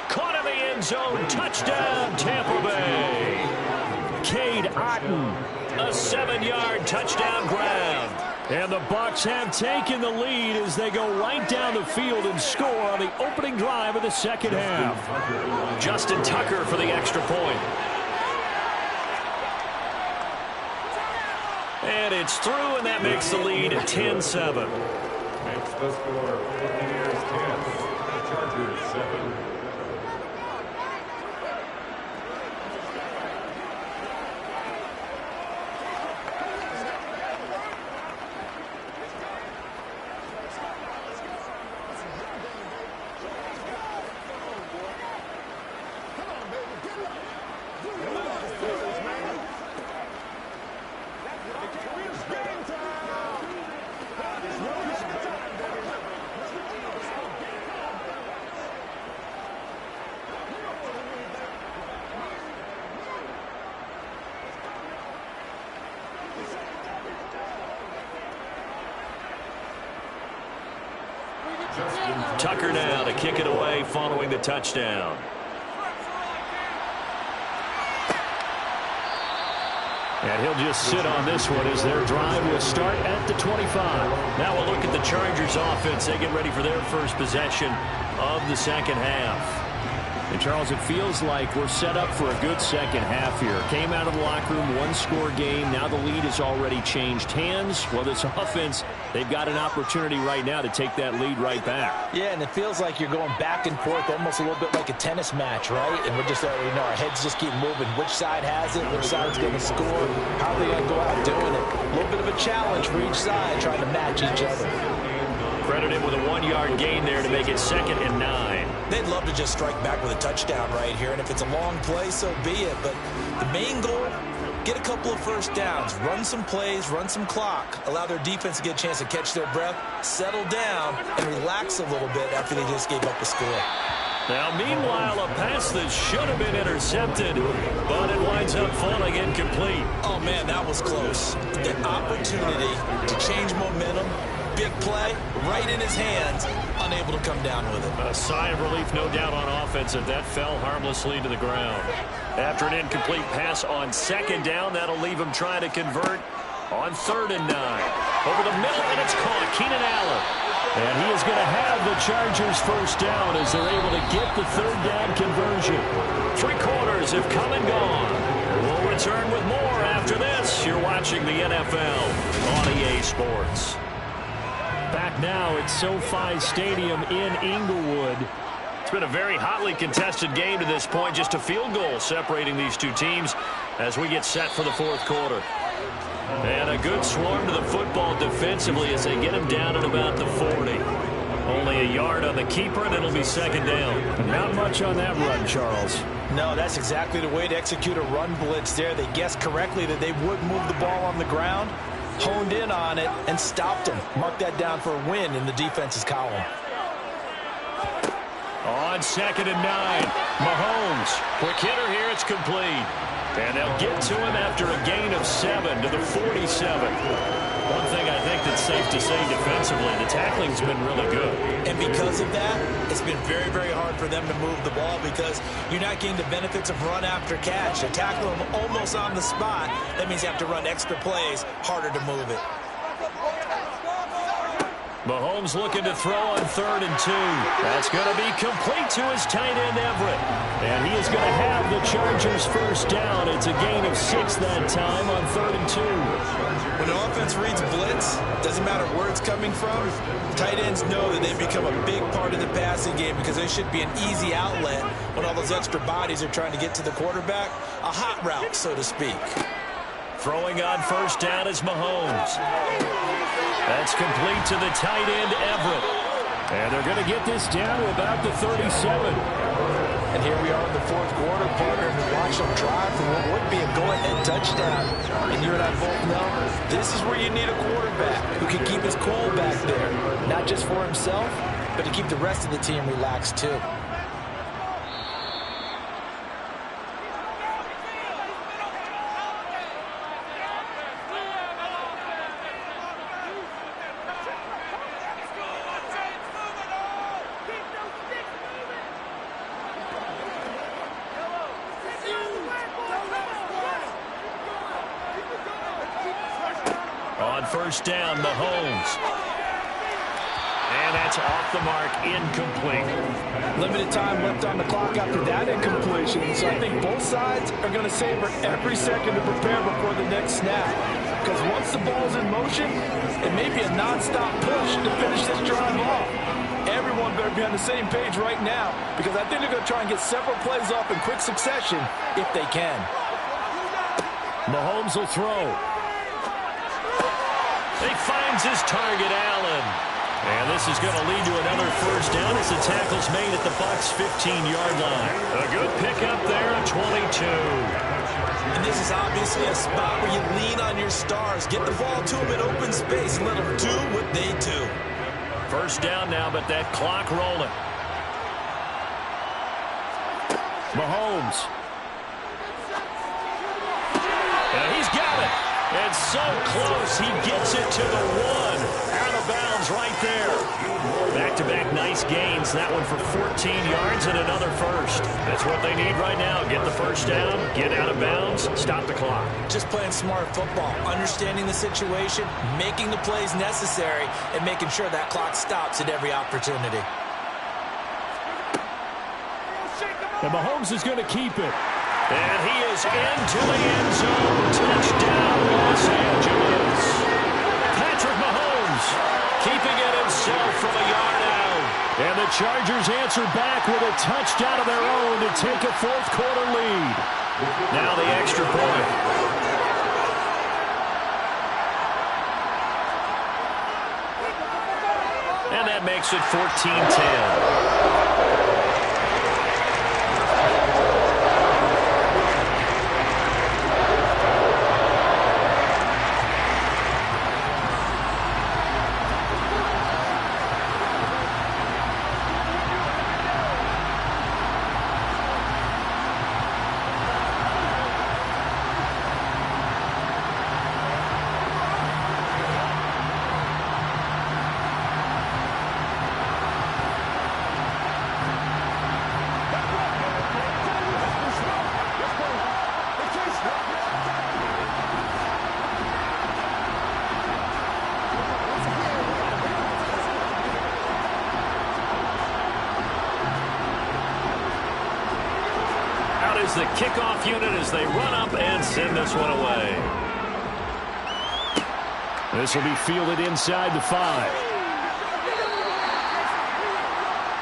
Caught in the end zone. Touchdown, Tampa Bay. Cade Otton, a 7-yard touchdown grab. And the Bucs have taken the lead as they go right down the field and score on the opening drive of the second half. Justin Tucker for the extra point. And it's through, and that makes the lead 10-7. Makes the score 10, Chargers 7. Tucker now to kick it away following the touchdown. And he'll just sit on this one as their drive will start at the 25. Now we'll look at the Chargers offense. They get ready for their first possession of the second half. And, Charles, it feels like we're set up for a good second half here. Came out of the locker room, one-score game. Now the lead has already changed hands. Well, this offense, they've got an opportunity right now to take that lead right back. Yeah, and it feels like you're going back and forth, almost a little bit like a tennis match, right? And we're just already know our heads just keep moving. Which side has it? Which side's going to score? How are they going to go out doing it? A little bit of a challenge for each side, trying to match each other. Credited with a 1-yard gain there to make it 2nd and 9. They'd love to just strike back with a touchdown right here, and if it's a long play, so be it. But the main goal, get a couple of first downs, run some plays, run some clock, allow their defense to get a chance to catch their breath, settle down, and relax a little bit after they just gave up a score. Now, meanwhile, a pass that should have been intercepted, but it winds up falling incomplete. Oh, man, that was close. The opportunity to change momentum, big play, right in his hands, unable to come down with it. A sigh of relief, no doubt, on offense, if that fell harmlessly to the ground. After an incomplete pass on 2nd down, that'll leave him trying to convert on 3rd and 9. Over the middle, and it's caught. Keenan Allen. And he is going to have the Chargers first down as they're able to get the 3rd down conversion. 3 quarters have come and gone. We'll return with more after this. You're watching the NFL on EA Sports. Back now at SoFi Stadium in Inglewood. It's been a very hotly contested game to this point. Just a field goal separating these two teams as we get set for the 4th quarter. And a good swarm to the football defensively as they get him down at about the 40. Only a yard on the keeper, and it'll be 2nd down. Not much on that run, Charles. No, that's exactly the way to execute a run blitz there. They guessed correctly that they would move the ball on the ground, honed in on it, and stopped them. Mark that down for a win in the defense's column. On 2nd and 9, Mahomes. Quick hitter here, it's complete. And they'll get to him after a gain of 7 to the 47. One thing I think that's safe to say defensively, the tackling's been really good. And because of that, it's been very, very hard for them to move the ball because you're not getting the benefits of run after catch. They tackle them almost on the spot. That means you have to run extra plays, harder to move it. Mahomes looking to throw on 3rd and 2. That's going to be complete to his tight end, Everett. And he is going to have the Chargers first down. It's a gain of 6 that time on 3rd and 2. When an offense reads blitz, doesn't matter where it's coming from, tight ends know that they've become a big part of the passing game because they should be an easy outlet when all those extra bodies are trying to get to the quarterback. A hot route, so to speak. Throwing on 1st down is Mahomes. That's complete to the tight end, Everett. And they're going to get this down to about the 37. And here we are in the 4th quarter, partner, and watch them drive for what would be a go-ahead touchdown. And you and I both know this is where you need a quarterback who can keep his cool back there, not just for himself, but to keep the rest of the team relaxed too. On 1st down, Mahomes. And that's off the mark, incomplete. Limited time left on the clock after that incompletion. So I think both sides are going to savor every second to prepare before the next snap. Because once the ball's in motion, it may be a nonstop push to finish this drive off. Everyone better be on the same page right now because I think they're going to try and get several plays off in quick succession if they can. Mahomes will throw. He finds his target, Allen. And this is going to lead to another first down as the tackle's made at the Bucs' 15-yard line. A good pickup there at 22. And this is obviously a spot where you lean on your stars. Get the ball to them in open space and let them do what they do. First down now, but that clock rolling. Mahomes. And he's got it. And so close, he gets it to the 1. Out of bounds touchdowns right there. Back-to-back nice gains. That one for 14 yards and another first. That's what they need right now. Get the first down, get out of bounds, stop the clock. Just playing smart football, understanding the situation, making the plays necessary, and making sure that clock stops at every opportunity. And Mahomes is going to keep it. And he is into the end zone. Touchdown, Los Angeles. Patrick Mahomes keeping it himself from a yard out. And the Chargers answer back with a touchdown of their own to take a fourth-quarter lead. Now the extra point. And that makes it 14-10. The kickoff unit as they run up and send this one away. This will be fielded inside the 5.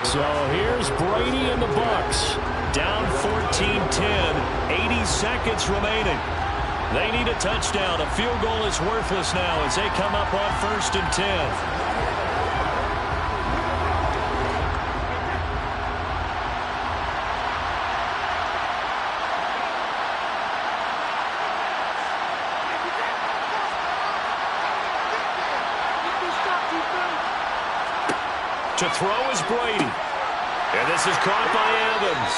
So here's Brady and the Bucs. Down 14-10, 80 seconds remaining. They need a touchdown. A field goal is worthless now as they come up on 1st and 10. To throw is Brady. And this is caught by Evans.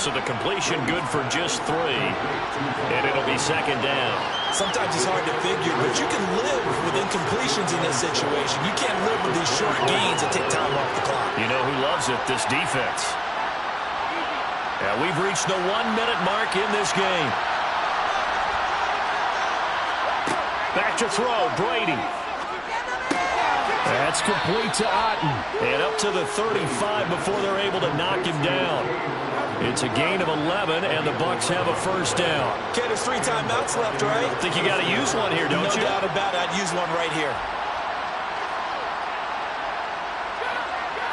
So the completion good for just 3. And it'll be 2nd down. Sometimes it's hard to figure, but you can live with incompletions in this situation. You can't live with these short gains that take time off the clock. You know who loves it? This defense. And we've reached the 1-minute mark in this game. Back to throw, Brady. That's complete to Otten. And up to the 35 before they're able to knock him down. It's a gain of 11, and the Bucs have a first down. Okay, there's 3 timeouts left, right? I think you got to use one here, don't you? No doubt about it. I'd use one right here.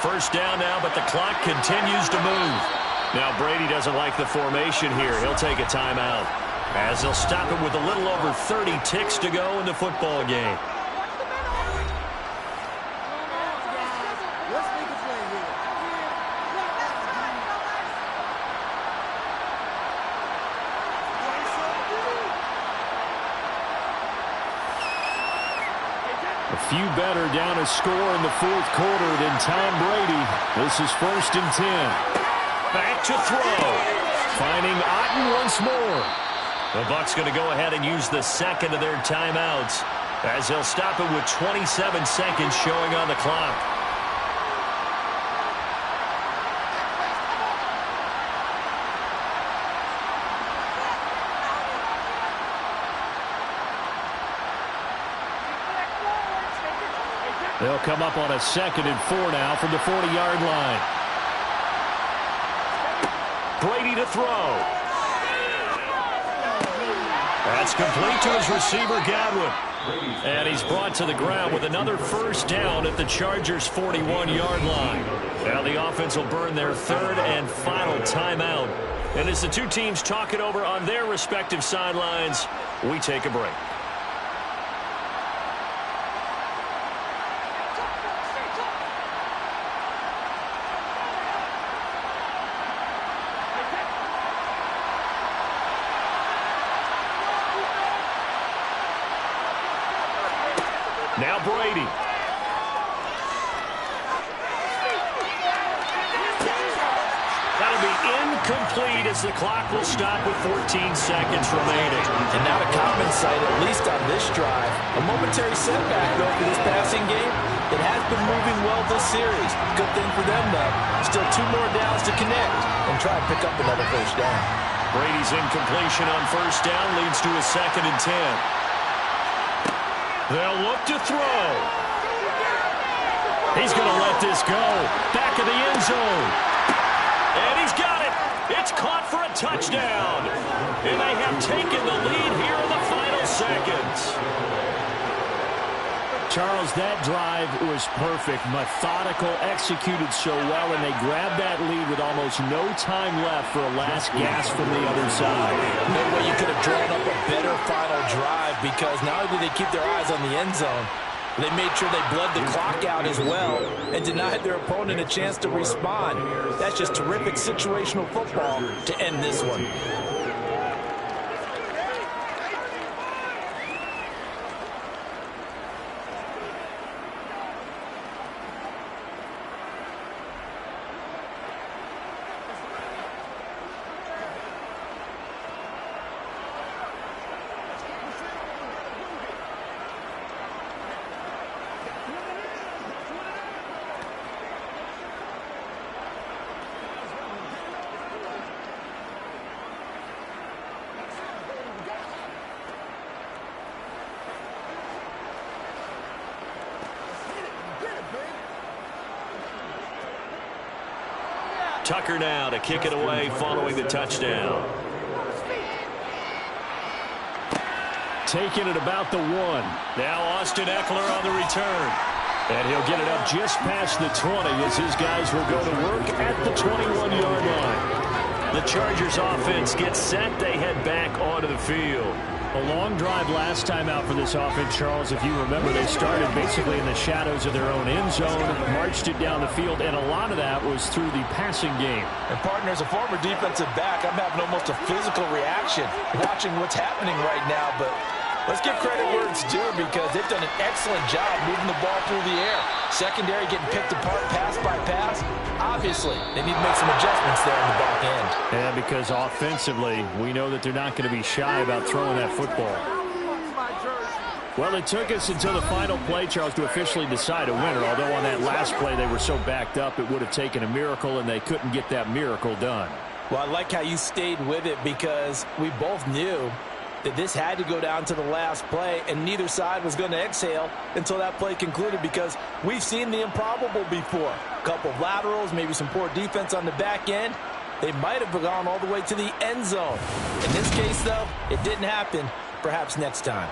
First down now, but the clock continues to move. Now Brady doesn't like the formation here. He'll take a timeout, as they'll stop it with a little over 30 ticks to go in the football game. A few better down a score in the 4th quarter than Tom Brady. This is 1st and 10. Back to throw. Finding Otten once more. The Bucs going to go ahead and use the 2nd of their timeouts, as they'll stop it with 27 seconds showing on the clock. They'll come up on a 2nd and 4 now from the 40-yard line. Brady to throw. That's complete to his receiver, Godwin. And he's brought to the ground with another first down at the Chargers' 41-yard line. Now the offense will burn their 3rd and final timeout. And as the two teams talk it over on their respective sidelines, we take a break. Now Brady. That'll be incomplete. incomplete as the clock will stop with 14 seconds remaining. And not a common sight, at least on this drive. A momentary setback, though, for this passing game. It has been moving well this series. Good thing for them, though. Still 2 more downs to connect and try and pick up another first down. Brady's incompletion on first down leads to a 2nd and 10. They'll look to throw. He's going to let this go. Back of the end zone. And he's got it. It's caught for a touchdown. And they have taken the lead here in the final seconds. Charles, that drive was perfect. Methodical, executed so well, and they grabbed that lead with almost no time left for a last gasp from the other side. No way you could have drawn up a better final drive, because not only did they keep their eyes on the end zone, they made sure they bled the clock out as well and denied their opponent a chance to respond. That's just terrific situational football to end this one. Tucker now to kick it away following the touchdown. Taking it about the 1. Now Austin Eckler on the return. And he'll get it up just past the 20 as his guys will go to work at the 21-yard line. The Chargers offense gets set. They head back onto the field. A long drive last time out for this offense, Charles. If you remember, they started basically in the shadows of their own end zone, marched it down the field, and a lot of that was through the passing game. And, partner, as a former defensive back, I'm having almost a physical reaction watching what's happening right now. But let's give credit where it's due, because they've done an excellent job moving the ball through the air. Secondary getting picked apart pass by pass. Obviously, they need to make some adjustments there in the back end. Yeah, because offensively, we know that they're not going to be shy about throwing that football. Well, it took us until the final play, Charles, to officially decide a winner. Although on that last play they were so backed up, it would have taken a miracle, and they couldn't get that miracle done. Well, I like how you stayed with it, because we both knew that this had to go down to the last play, and neither side was going to exhale until that play concluded, because we've seen the improbable before. A couple of laterals, maybe some poor defense on the back end. They might have gone all the way to the end zone. In this case, though, it didn't happen. Perhaps next time.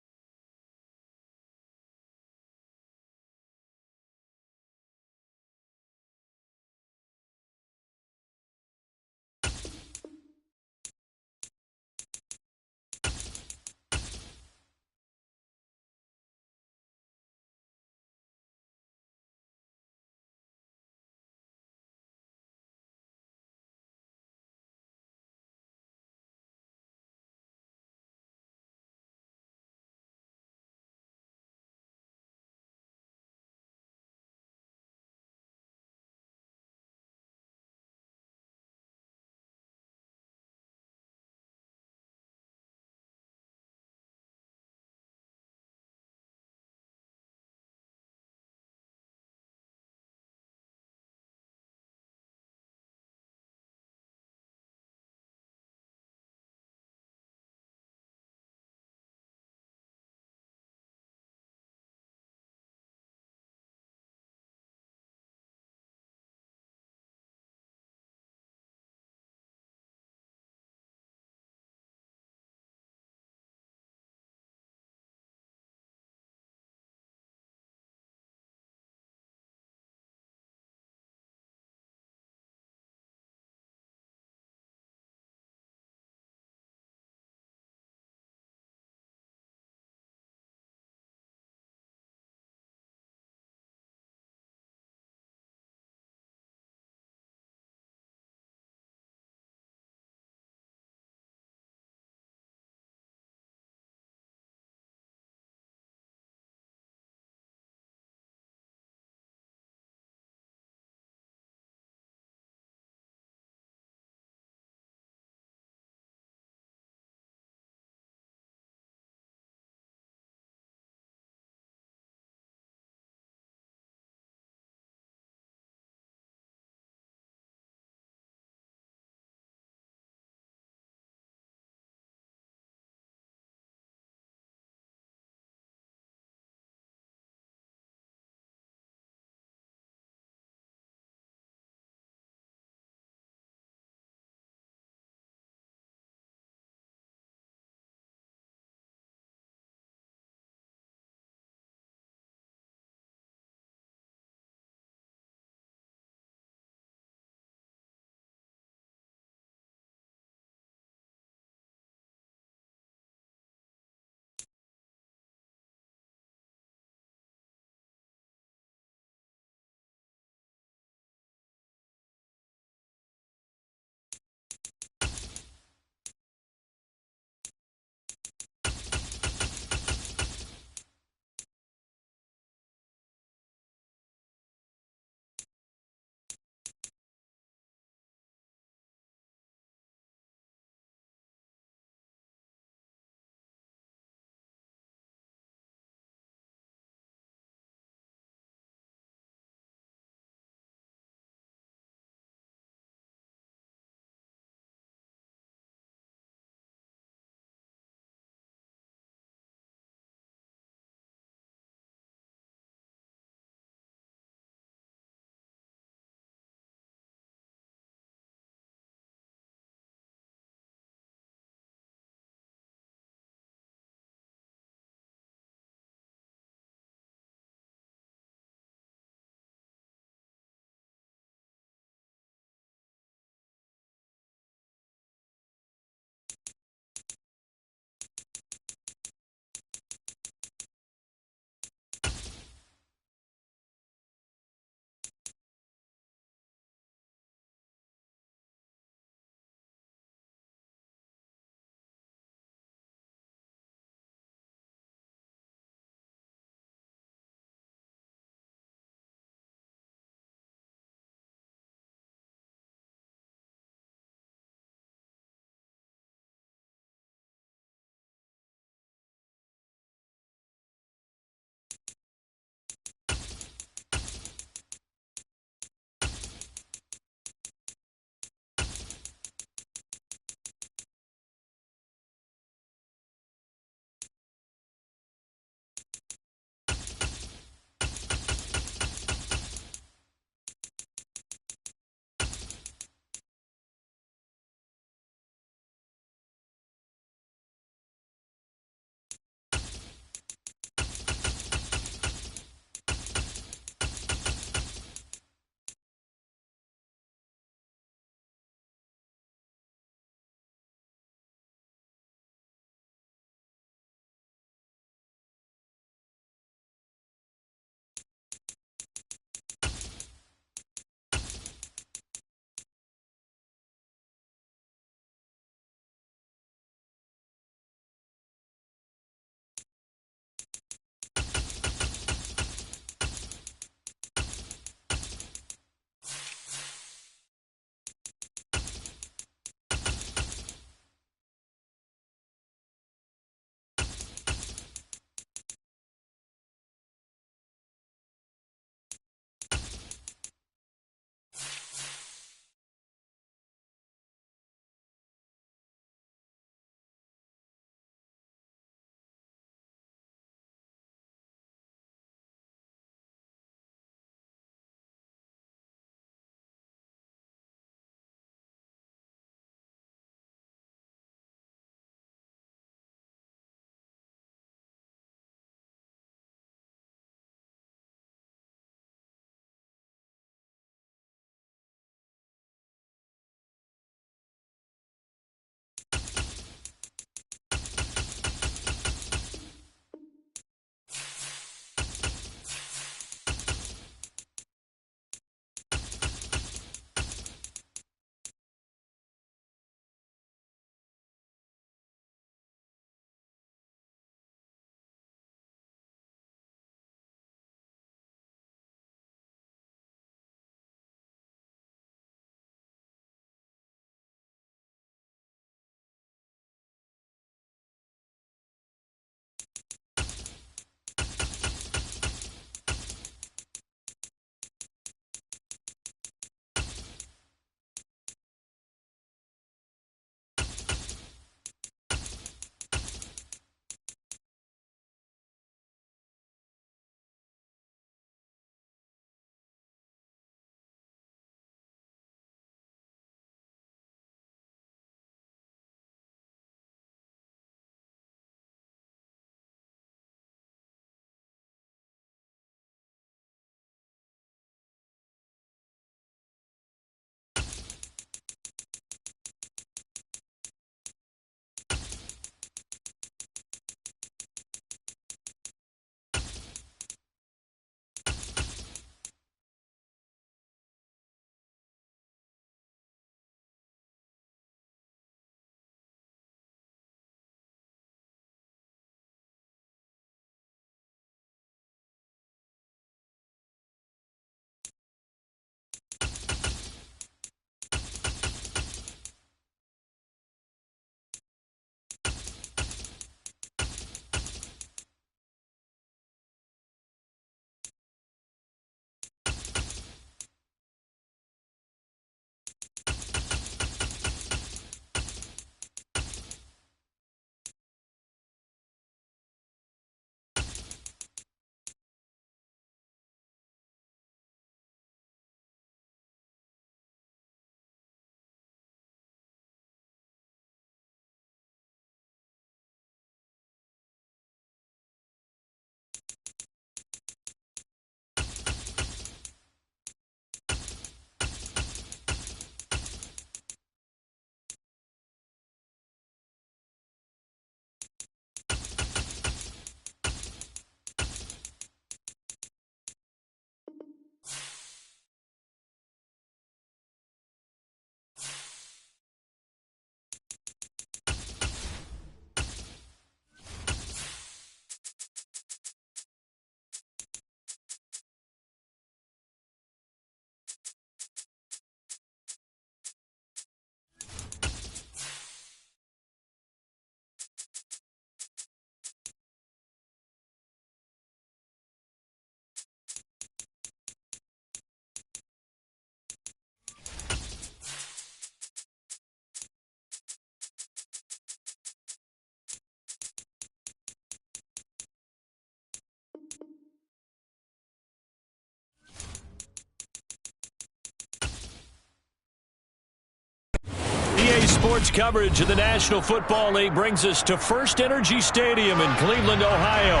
Sports coverage of the National Football League brings us to First Energy Stadium in Cleveland, Ohio.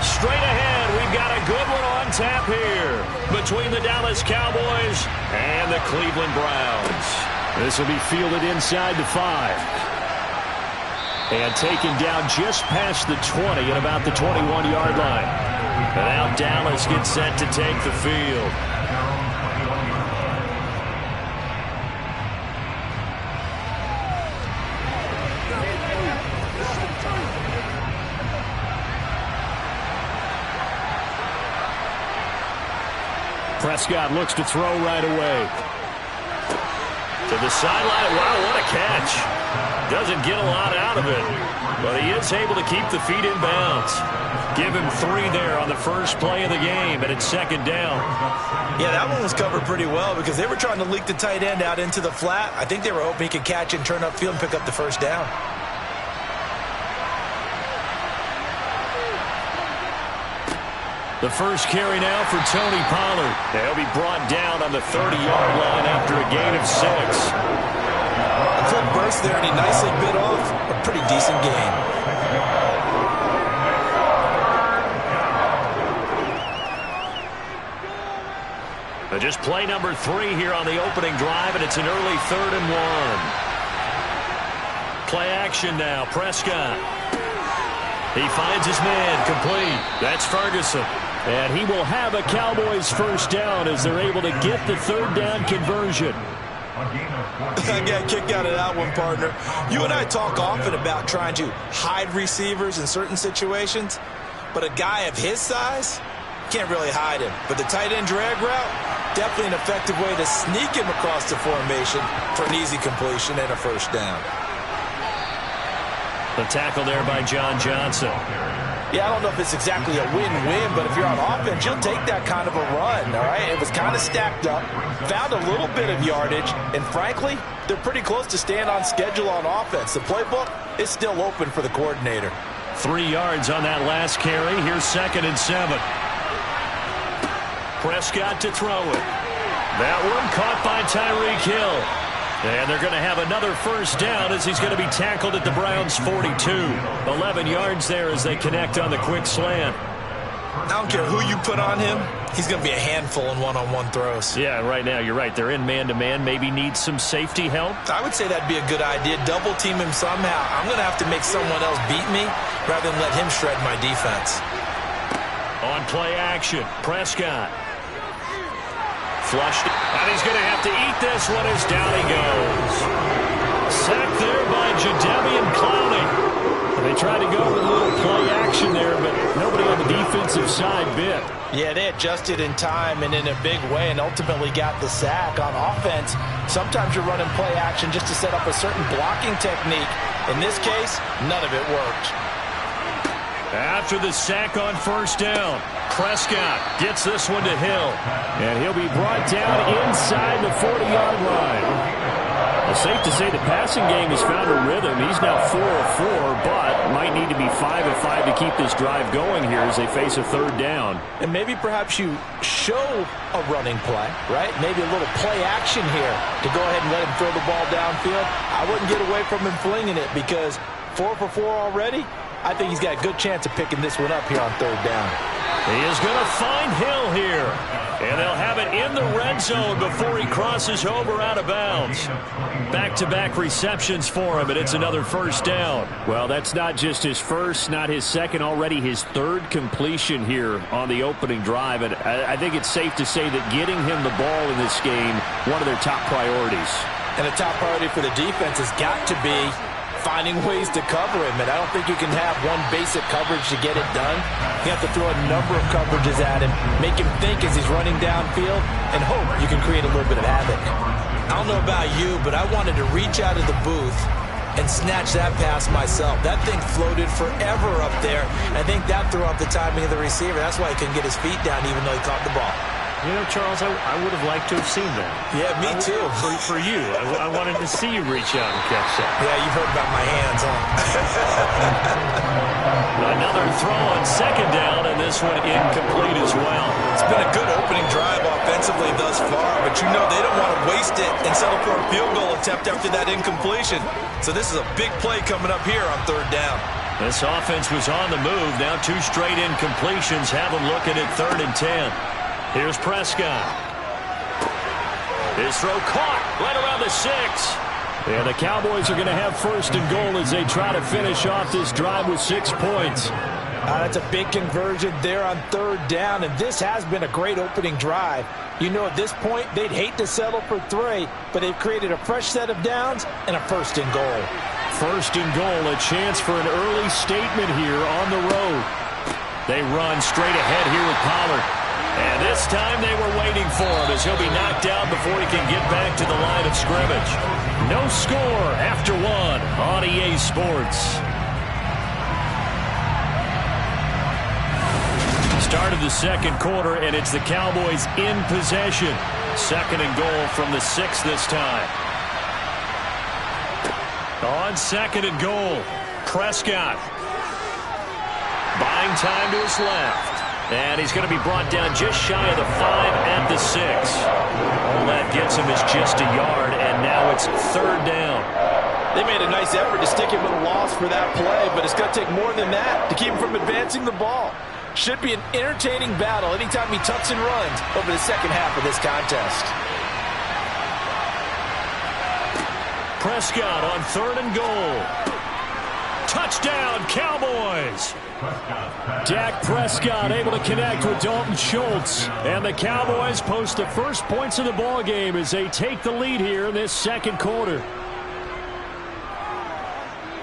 Straight ahead, we've got a good one on tap here between the Dallas Cowboys and the Cleveland Browns. This will be fielded inside the 5. And taken down just past the 20 at about the 21-yard line. And now Dallas gets set to take the field. Prescott looks to throw right away. To the sideline. Wow, what a catch. Doesn't get a lot out of it, but he is able to keep the feet in bounds. Give him 3 there on the first play of the game, and it's second down. Yeah, that one was covered pretty well because they were trying to leak the tight end out into the flat. I think they were hoping he could catch and turn upfield and pick up the first down. The first carry now for Tony Pollard. He'll be brought down on the 30-yard line after a gain of 6. A quick burst there, and he nicely bit off a pretty decent gain. Just play number 3 here on the opening drive, and it's an early 3rd and 1. Play action now, Prescott. He finds his man, complete. That's Ferguson. And he will have a Cowboys first down as they're able to get the 3rd down conversion. I got kicked out of that one, partner. You and I talk often about trying to hide receivers in certain situations, but a guy of his size can't really hide him. But the tight end drag route, definitely an effective way to sneak him across the formation for an easy completion and a first down. The tackle there by John Johnson. Yeah, I don't know if it's exactly a win-win, but if you're on offense, you'll take that kind of a run, all right? It was kind of stacked up, found a little bit of yardage, and frankly, they're pretty close to staying on schedule on offense. The playbook is still open for the coordinator. 3 yards on that last carry. Here's 2nd and 7. Prescott to throw it. That one caught by Tyreek Hill. And they're going to have another first down as he's going to be tackled at the Browns' 42. 11 yards there as they connect on the quick slant. I don't care who you put on him. He's going to be a handful in one-on-one throws. Yeah, right now, you're right. They're in man-to-man. Maybe need some safety help. I would say that'd be a good idea. Double team him somehow. I'm going to have to make someone else beat me rather than let him shred my defense. On play action, Prescott. Flushed, and he's going to have to eat this one as down he goes. Sacked there by Jadeveon Clowney. They tried to go with a little play action there, but nobody on the defensive side bit. Yeah, they adjusted in time and in a big way and ultimately got the sack. On offense, sometimes you're running play action just to set up a certain blocking technique. In this case, none of it worked. After the sack on first down, Prescott gets this one to Hill. And he'll be brought down inside the 40-yard line. It's safe to say the passing game has found a rhythm. He's now 4 of 4, but might need to be 5 of 5 to keep this drive going here as they face a 3rd down. And maybe perhaps you show a running play, right? Maybe a little play action here to go ahead and let him throw the ball downfield. I wouldn't get away from him flinging it because 4 for 4 already. I think he's got a good chance of picking this one up here on 3rd down. He is going to find Hill here. And they'll have it in the red zone before he crosses over out of bounds. Back-to-back receptions for him, and it's another first down. Well, that's not just his first, not his second, already his 3rd completion here on the opening drive. And I think it's safe to say that getting him the ball in this game, one of their top priorities. And a top priority for the defense has got to be finding ways to cover him, and I don't think you can have one basic coverage to get it done. You have to throw a number of coverages at him, make him think as he's running downfield, and hope you can create a little bit of havoc. I don't know about you, but I wanted to reach out of the booth and snatch that pass myself. That thing floated forever up there. I think that threw off the timing of the receiver. That's why he couldn't get his feet down even though he caught the ball. You know, Charles, I would have liked to have seen that. Yeah, me too. For you. I wanted to see you reach out and catch that. Yeah, you've heard about my hands, huh? Another throw on second down, and this one incomplete as well. It's been a good opening drive offensively thus far, but you know they don't want to waste it and settle for a field goal attempt after that incompletion. So this is a big play coming up here on third down. This offense was on the move. Now 2 straight incompletions have them looking at 3rd and 10. Here's Prescott. His throw caught right around the 6. And the Cowboys are going to have 1st and goal as they try to finish off this drive with 6 points. That's a big conversion there on 3rd down, and this has been a great opening drive. You know, at this point, they'd hate to settle for 3, but they've created a fresh set of downs and a 1st and goal. 1st and goal, a chance for an early statement here on the road. They run straight ahead here with Pollard. And this time they were waiting for him as he'll be knocked down before he can get back to the line of scrimmage. No score after 1 on EA Sports. Start of the 2nd quarter, and it's the Cowboys in possession. 2nd and goal from the 6 this time. On 2nd and goal, Prescott. Buying time to his left. And he's going to be brought down just shy of the 5 at the 6. All that gets him is just a yard, and now it's 3rd down. They made a nice effort to stick him with a loss for that play, but it's going to take more than that to keep him from advancing the ball. Should be an entertaining battle anytime he tucks and runs over the second half of this contest. Prescott on 3rd and goal. Touchdown, Cowboys! Dak Prescott able to connect with Dalton Schultz. And the Cowboys post the first points of the ball game as they take the lead here in this 2nd quarter.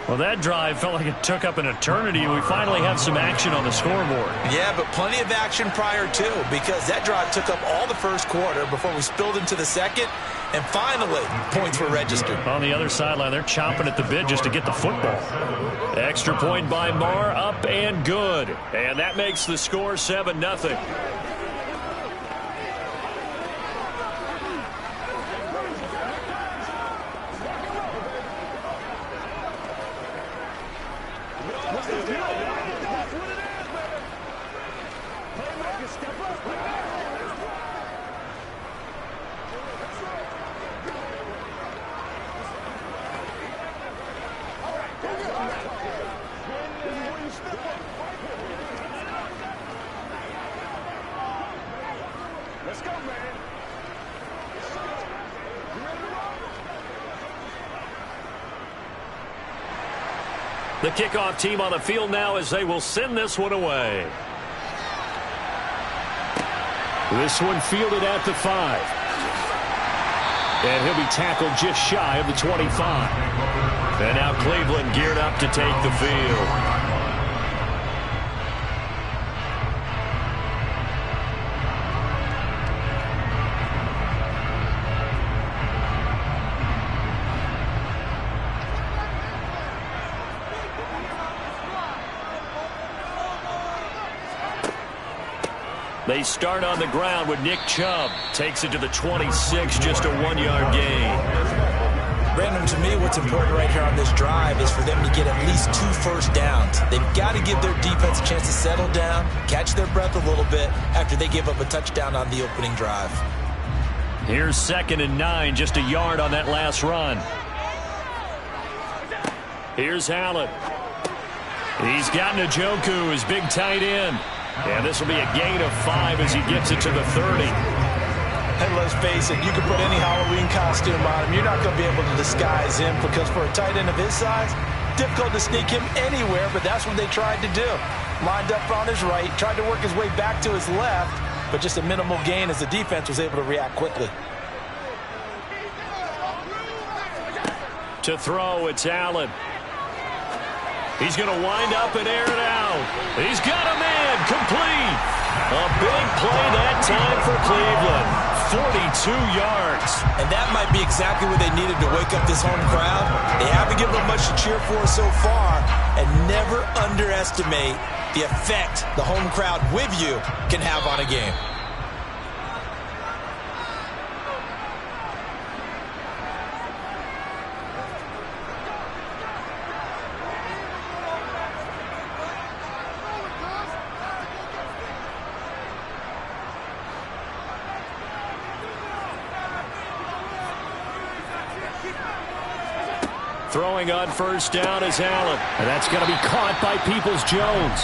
Well, that drive felt like it took up an eternity, and we finally have some action on the scoreboard. Yeah, but plenty of action prior to, because that drive took up all the 1st quarter before we spilled into the 2nd, and finally, points were registered. On the other sideline, they're chomping at the bit just to get the football. Extra point by Marr, up and good. And that makes the score 7-0. Let's go, man. The kickoff team on the field now as they will send this one away. This one fielded at the 5. And he'll be tackled just shy of the 25. And now Cleveland geared up to take the field. They start on the ground with Nick Chubb. Takes it to the 26, just a 1-yard gain. Brandon, to me, what's important right here on this drive is for them to get at least 2 first downs. They've got to give their defense a chance to settle down, catch their breath a little bit after they give up a touchdown on the opening drive. Here's 2nd and 9, just a yard on that last run. Here's Allen. He's got Njoku, his big tight end. And this will be a gain of 5 as he gets it to the 30. And let's face it, you can put any Halloween costume on him. You're not going to be able to disguise him because for a tight end of his size, difficult to sneak him anywhere, but that's what they tried to do. Lined up on his right, tried to work his way back to his left, but just a minimal gain as the defense was able to react quickly. To throw, it's Allen. He's going to wind up and air it out. He's got a man, complete. A big play that time for Cleveland. 42 yards. And that might be exactly what they needed to wake up this home crowd. They haven't given them much to cheer for so far, and never underestimate the effect the home crowd with you can have on a game. Throwing on first down is Allen. And that's going to be caught by Peoples-Jones.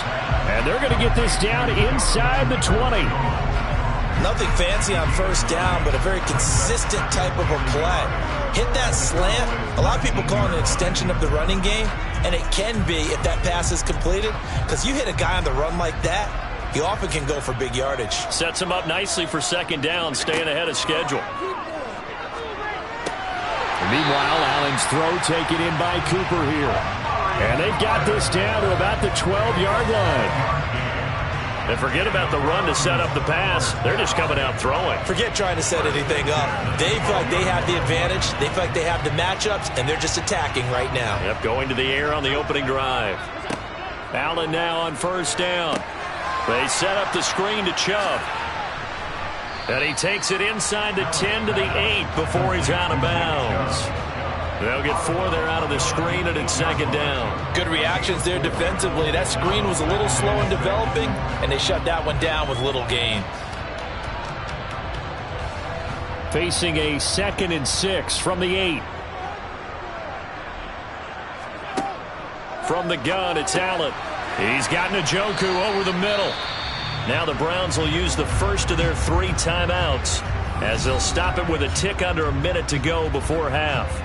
And they're going to get this down inside the 20. Nothing fancy on first down, but a very consistent type of a play. Hit that slant. A lot of people call it an extension of the running game, and it can be if that pass is completed, because you hit a guy on the run like that, he often can go for big yardage. Sets him up nicely for second down, staying ahead of schedule. And meanwhile, Allen's throw taken in by Cooper here. And they've got this down to about the 12-yard line. And forget about the run to set up the pass. They're just coming out throwing. Forget trying to set anything up. They feel like they have the advantage. They feel like they have the matchups, and they're just attacking right now. Yep, going to the air on the opening drive. Allen now on first down. They set up the screen to Chubb. And he takes it inside the 10 to the 8 before he's out of bounds. They'll get 4 there out of the screen, and it's second down. Good reactions there defensively. That screen was a little slow in developing, and they shut that one down with little gain. Facing a 2nd and 6 from the 8. From the gun, it's Allen. He's got Njoku over the middle. Now the Browns will use the first of their 3 timeouts as they'll stop it with a tick under a minute to go before half.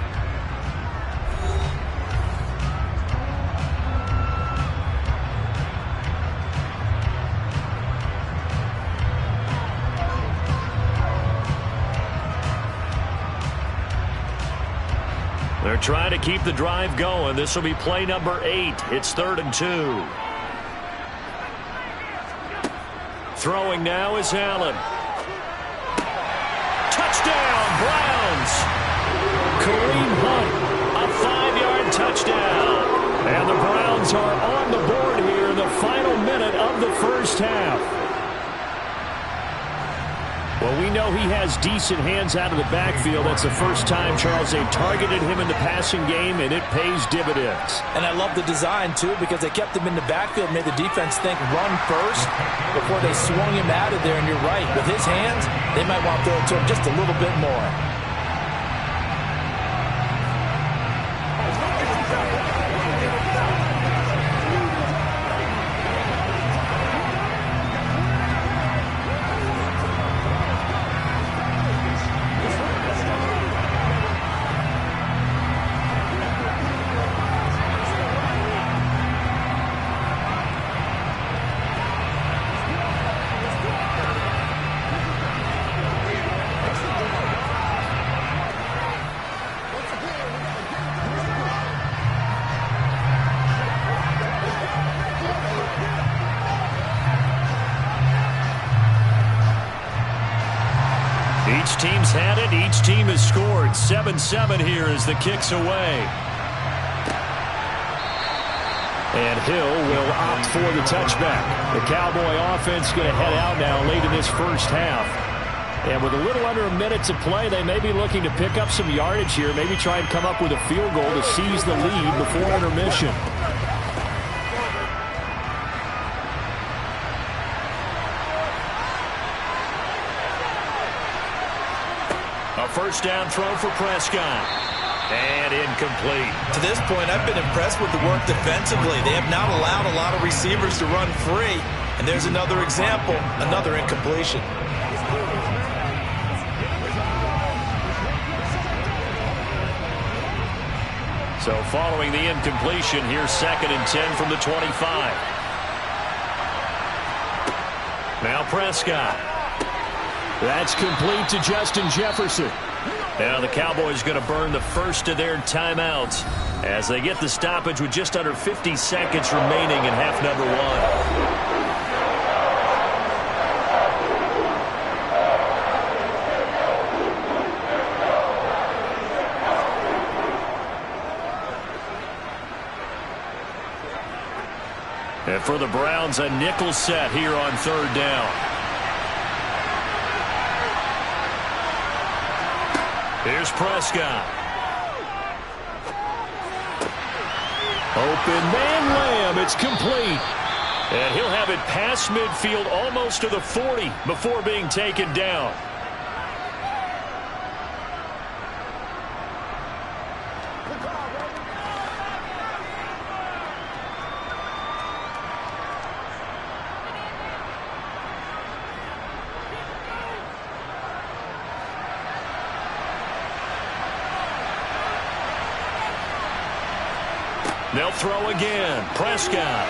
They're trying to keep the drive going. This will be play number 8. It's 3rd and 2. Throwing now is Allen. Touchdown, Browns! Kareem Hunt, a 5-yard touchdown. And the Browns are on the board here in the final minute of the first half. Well, we know he has decent hands out of the backfield. That's the first time, Charles, they've targeted him in the passing game, and it pays dividends. And I love the design, too, because they kept him in the backfield, made the defense think run first before they swung him out of there. And you're right, with his hands, they might want to throw it to him just a little bit more. Each team's had it. Each team has scored. 7-7 here as the kick's away. And Hill will opt for the touchback. The Cowboy offense going to head out now late in this first half. And with a little under a minute to play, they may be looking to pick up some yardage here. Maybe try and come up with a field goal to seize the lead before intermission. A first down throw for Prescott. And incomplete. To this point, I've been impressed with the work defensively. They have not allowed a lot of receivers to run free. And there's another example, another incompletion. So following the incompletion, here's 2nd and 10 from the 25. Now Prescott. That's complete to Justin Jefferson. Now the Cowboys going to burn the first of their timeouts as they get the stoppage with just under 50 seconds remaining in half number 1. And for the Browns, a nickel set here on 3rd down. Here's Prescott. Open man Lamb. It's complete. And he'll have it past midfield almost to the 40 before being taken down. They'll throw again. Prescott.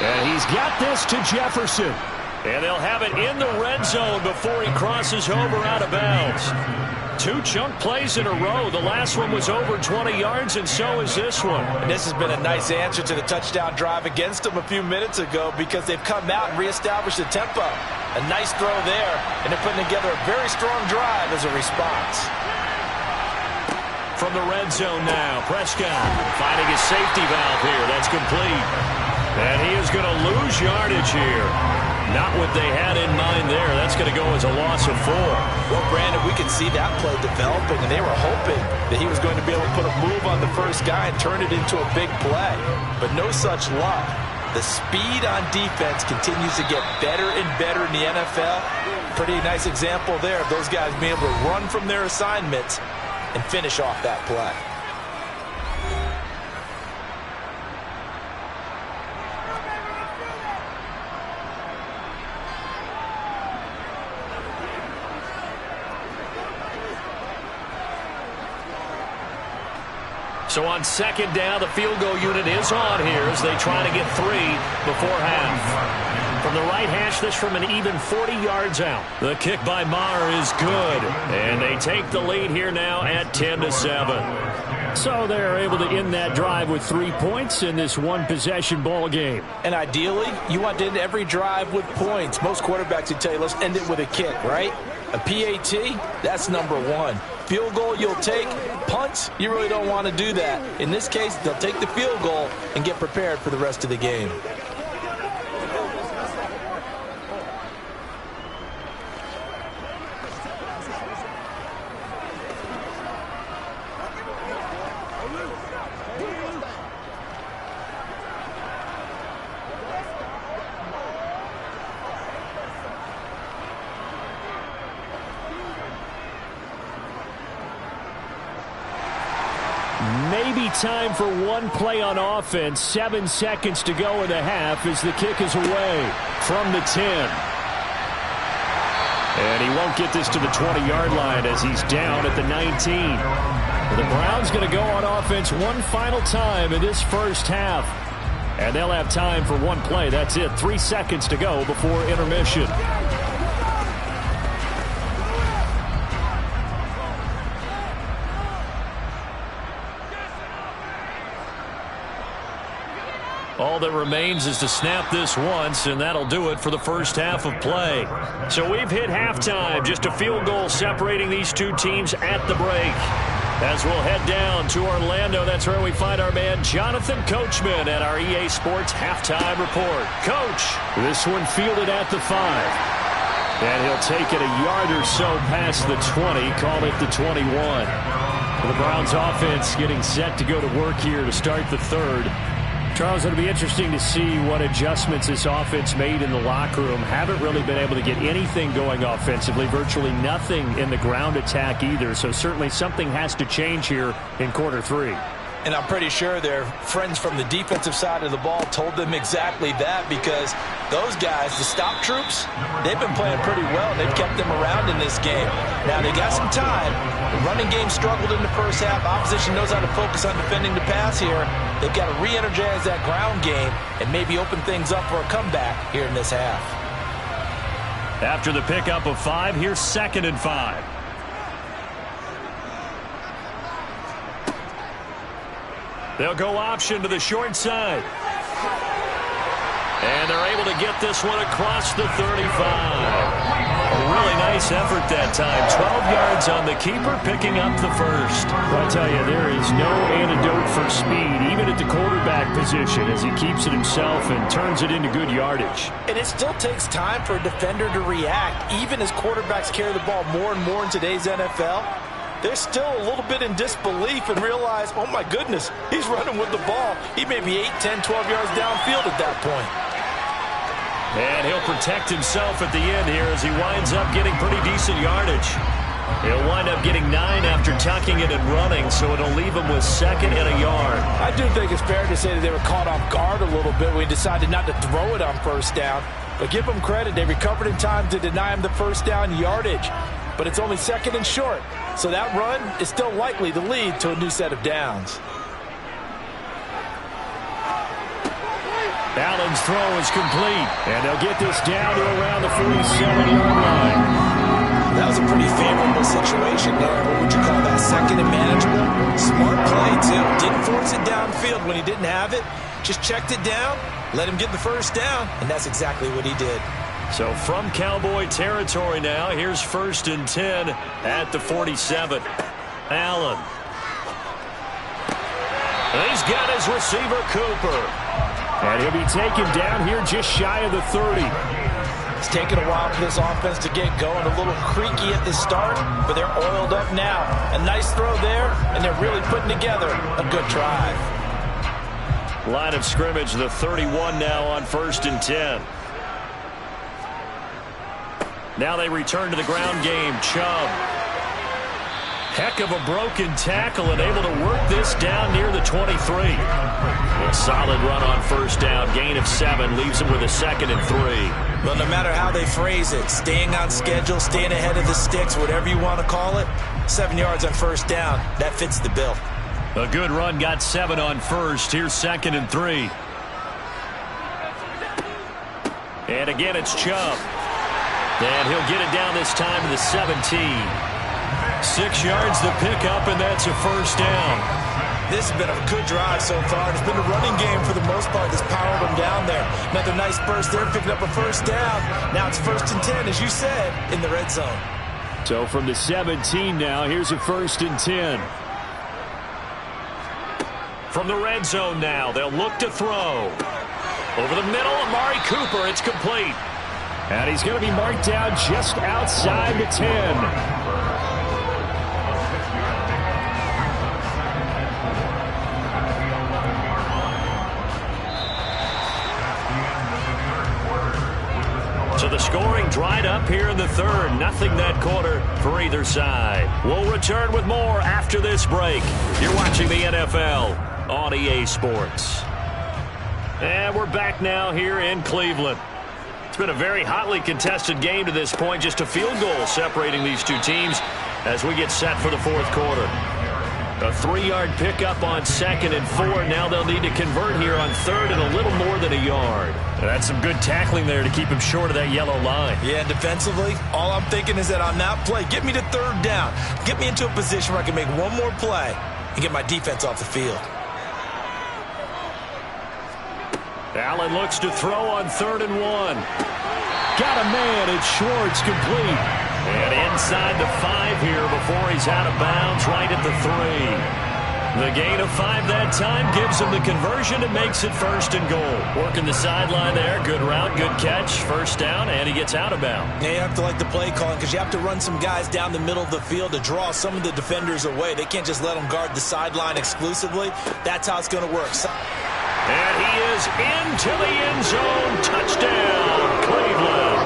And he's got this to Jefferson. And they'll have it in the red zone before he crosses over out of bounds. 2 chunk plays in a row. The last one was over 20 yards, and so is this one. And this has been a nice answer to the touchdown drive against them a few minutes ago because they've come out and reestablished the tempo. A nice throw there, and they're putting together a very strong drive as a response. From the red zone now, Prescott finding his safety valve here. That's complete. And he is going to lose yardage here. Not what they had in mind there. That's going to go as a loss of 4. Well, Brandon, we could see that play developing, and they were hoping that he was going to be able to put a move on the first guy and turn it into a big play. But no such luck. The speed on defense continues to get better and better in the NFL. Pretty nice example there of those guys being able to run from their assignments and finish off that play. So on second down, the field goal unit is on here as they try to get 3 before half. From the right hash, this from an even 40 yards out. The kick by Maher is good. And they take the lead here now at 10-7. So they're able to end that drive with 3 points in this one-possession ball game. And ideally, you want to end every drive with points. Most quarterbacks would tell you, let's end it with a kick, right? A PAT, that's number 1. Field goal you'll take. Punts, you really don't want to do that. In this case, they'll take the field goal and get prepared for the rest of the game. Maybe time for one play on offense. 7 seconds to go in the half as the kick is away from the 10. And he won't get this to the 20-yard line as he's down at the 19. The Browns going to go on offense one final time in this first half. And they'll have time for one play. That's it. 3 seconds to go before intermission. All that remains is to snap this once, and that'll do it for the first half of play. So we've hit halftime. Just a field goal separating these two teams at the break. As we'll head down to Orlando, that's where we find our man Jonathan Coachman at our EA Sports Halftime Report. Coach, this one fielded at the 5. And he'll take it a yard or so past the 20, call it the 21. The Browns offense getting set to go to work here to start the third. Charles, it'll be interesting to see what adjustments this offense made in the locker room. Haven't really been able to get anything going offensively, virtually nothing in the ground attack either. So certainly something has to change here in quarter 3. And I'm pretty sure their friends from the defensive side of the ball told them exactly that, because those guys, the stop troops, they've been playing pretty well. They've kept them around in this game. Now, they got some time. The running game struggled in the first half. Opposition knows how to focus on defending the pass here. They've got to re-energize that ground game and maybe open things up for a comeback here in this half. After the pickup of 5, here's 2nd and 5. They'll go option to the short side. And they're able to get this one across the 35. A really nice effort that time. 12 yards on the keeper, picking up the first. I'll tell you, there is no antidote for speed, even at the quarterback position, as he keeps it himself and turns it into good yardage. And it still takes time for a defender to react, even as quarterbacks carry the ball more and more in today's NFL. They're still a little bit in disbelief and realize, oh my goodness, he's running with the ball. He may be 8, 10, 12 yards downfield at that point. And he'll protect himself at the end here as he winds up getting pretty decent yardage. He'll wind up getting 9 after tucking it and running, so it'll leave him with 2nd and a yard. I do think it's fair to say that they were caught off guard a little bit when he decided not to throw it on first down. But give them credit, they recovered in time to deny him the first down yardage. But it's only 2nd and short. So that run is still likely to lead to a new set of downs. Allen's throw is complete, and they'll get this down to around the 47-yard line. That was a pretty favorable situation there. What would you call that? Second and manageable? Smart play, too. Didn't force it downfield when he didn't have it. Just checked it down, let him get the first down, and that's exactly what he did. So from Cowboy territory now, here's 1st and 10 at the 47. Allen. He's got his receiver, Cooper. And he'll be taken down here just shy of the 30. It's taken a while for this offense to get going. A little creaky at the start, but they're oiled up now. A nice throw there, and they're really putting together a good drive. Line of scrimmage, the 31 now on 1st and 10. Now they return to the ground game. Chubb. Heck of a broken tackle and able to work this down near the 23. A solid run on 1st down. Gain of 7 leaves him with a 2nd and 3. Well, no matter how they phrase it, staying on schedule, staying ahead of the sticks, whatever you want to call it, 7 yards on 1st down, that fits the bill. A good run, got 7 on 1st. Here's 2nd and 3. And again, it's Chubb. And he'll get it down this time to the 17. 6 yards the pickup, and that's a 1st down. This has been a good drive so far. It's been a running game for the most part that's powered them down there. Another nice burst there, picking up a 1st down. Now it's 1st and 10, as you said, in the red zone. So from the 17 now, here's a 1st and 10. From the red zone now, they'll look to throw. Over the middle, Amari Cooper, it's complete. And he's going to be marked down just outside the 10. So the scoring dried up here in the 3rd. Nothing that quarter for either side. We'll return with more after this break. You're watching the NFL on EA Sports. And we're back now here in Cleveland. It's been a very hotly contested game to this point. Just a field goal separating these two teams as we get set for the 4th quarter. A 3-yard pickup on 2nd and 4. Now they'll need to convert here on 3rd and a little more than a yard. That's some good tackling there to keep him short of that yellow line. Yeah, defensively, all I'm thinking is that on that play, get me to 3rd down. Get me into a position where I can make one more play and get my defense off the field. Allen looks to throw on 3rd and 1. Got a man. It's Schwartz, complete. And inside the 5 here before he's out of bounds right at the 3. The gain of 5 that time gives him the conversion and makes it 1st and goal. Working the sideline there. Good route, good catch. 1st down, and he gets out of bounds. Yeah, you have to like the play calling because you have to run some guys down the middle of the field to draw some of the defenders away. They can't just let them guard the sideline exclusively. That's how it's going to work. And he is into the end zone. Touchdown, Cleveland.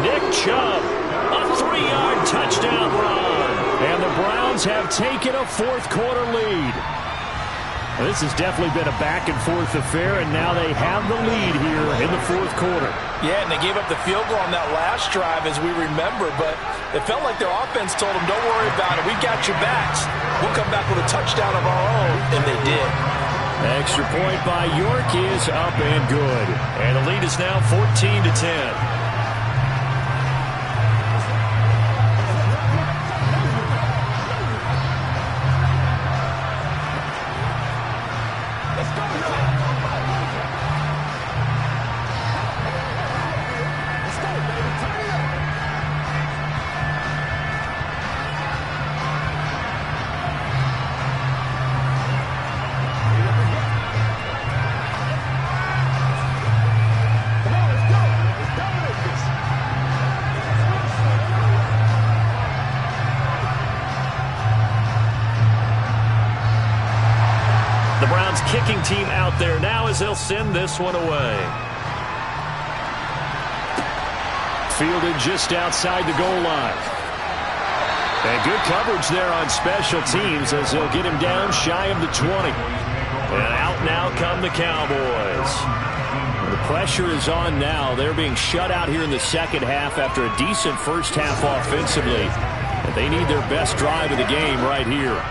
Nick Chubb, a 3-yard touchdown run. And the Browns have taken a 4th quarter lead. This has definitely been a back-and-forth affair, and now they have the lead here in the 4th quarter. Yeah, and they gave up the field goal on that last drive, as we remember, but it felt like their offense told them, don't worry about it, we got your backs. We'll come back with a touchdown of our own, and they did. Extra point by York is up and good. And the lead is now 14-10. Kicking team out there now as they'll send this one away. Fielded just outside the goal line. And good coverage there on special teams as they'll get him down shy of the 20. And out now come the Cowboys. The pressure is on now. They're being shut out here in the 2nd half after a decent 1st half offensively. And they need their best drive of the game right here.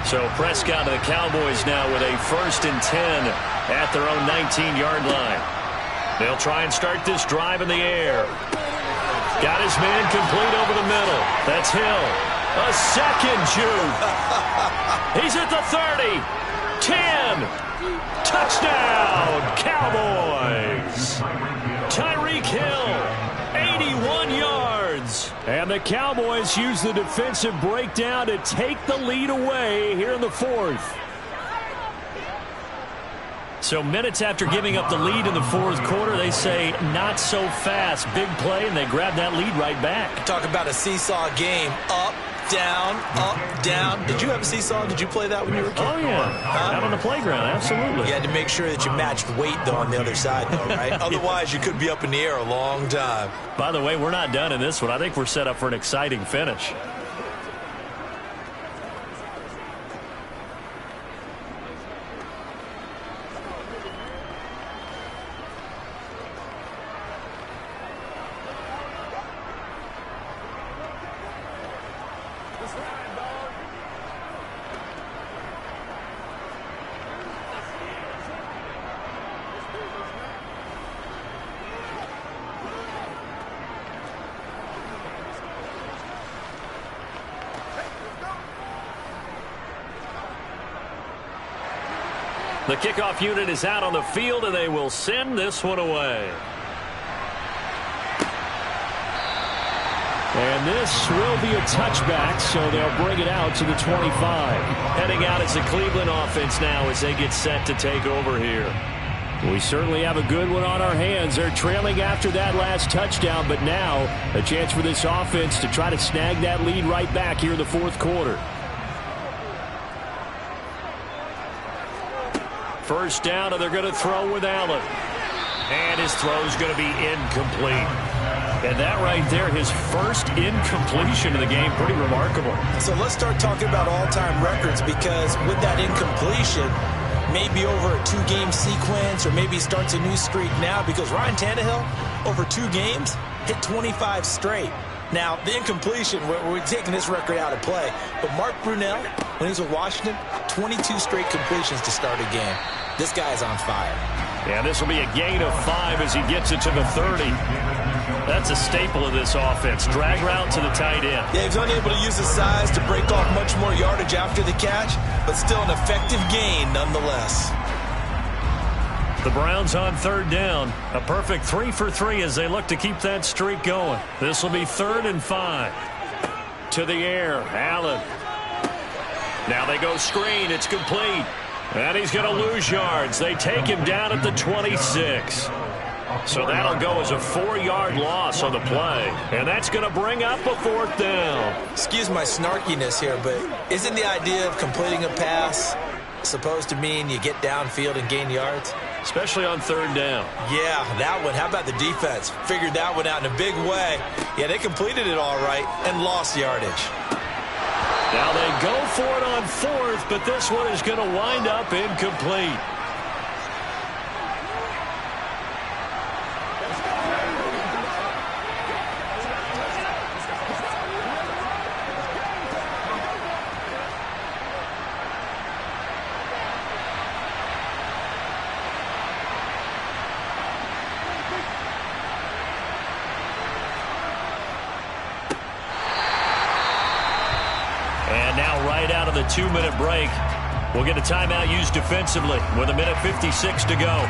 So Prescott and the Cowboys now with a 1st and 10 at their own 19-yard line. They'll try and start this drive in the air. Got his man complete over the middle. That's Hill. A second juke. He's at the 30. 10. Touchdown, Cowboys. Tyreek Hill, 81 yards. And the Cowboys use the defensive breakdown to take the lead away here in the 4th. So minutes after giving up the lead in the 4th quarter, they say not so fast. Big play, and they grab that lead right back. Talk about a seesaw game. Up, down. Did you have a seesaw? Did you play that when you were a kid? Oh, yeah. Out on the playground, absolutely. You had to make sure that you matched weight, though, on the other side, though, right? Otherwise, you could be up in the air a long time. By the way, we're not done in this one. I think we're set up for an exciting finish. The kickoff unit is out on the field, and they will send this one away. And this will be a touchback, so they'll bring it out to the 25. Heading out is the Cleveland offense now as they get set to take over here. We certainly have a good one on our hands. They're trailing after that last touchdown, but now a chance for this offense to try to snag that lead right back here in the 4th quarter. First down, and they're going to throw with Allen. And his throw is going to be incomplete. And that right there, his first incompletion of the game, pretty remarkable. So let's start talking about all-time records, because with that incompletion, maybe over a 2-game sequence, or maybe he starts a new streak now, because Ryan Tannehill, over 2 games, hit 25 straight. Now, the incompletion, we're taking this record out of play, but Mark Brunell, when he was with Washington, 22 straight completions to start a game. This guy is on fire. Yeah, this will be a gain of 5 as he gets it to the 30. That's a staple of this offense. Drag route to the tight end. Yeah, he's unable to use his size to break off much more yardage after the catch, but still an effective gain nonetheless. The Browns on 3rd down. A perfect 3 for 3 as they look to keep that streak going. This will be 3rd and 5. To the air, Allen. Now they go screen. It's complete. And he's going to lose yards. They take him down at the 26. So that'll go as a 4-yard loss on the play. And that's going to bring up a 4th down. Excuse my snarkiness here, but isn't the idea of completing a pass supposed to mean you get downfield and gain yards? Especially on 3rd down. Yeah, that one. How about the defense? Figured that one out in a big way. Yeah, they completed it all right and lost yardage. Now they go for it on 4th, but this one is going to wind up incomplete. Out of the 2-minute break. We'll get a timeout used defensively with 1:56 to go.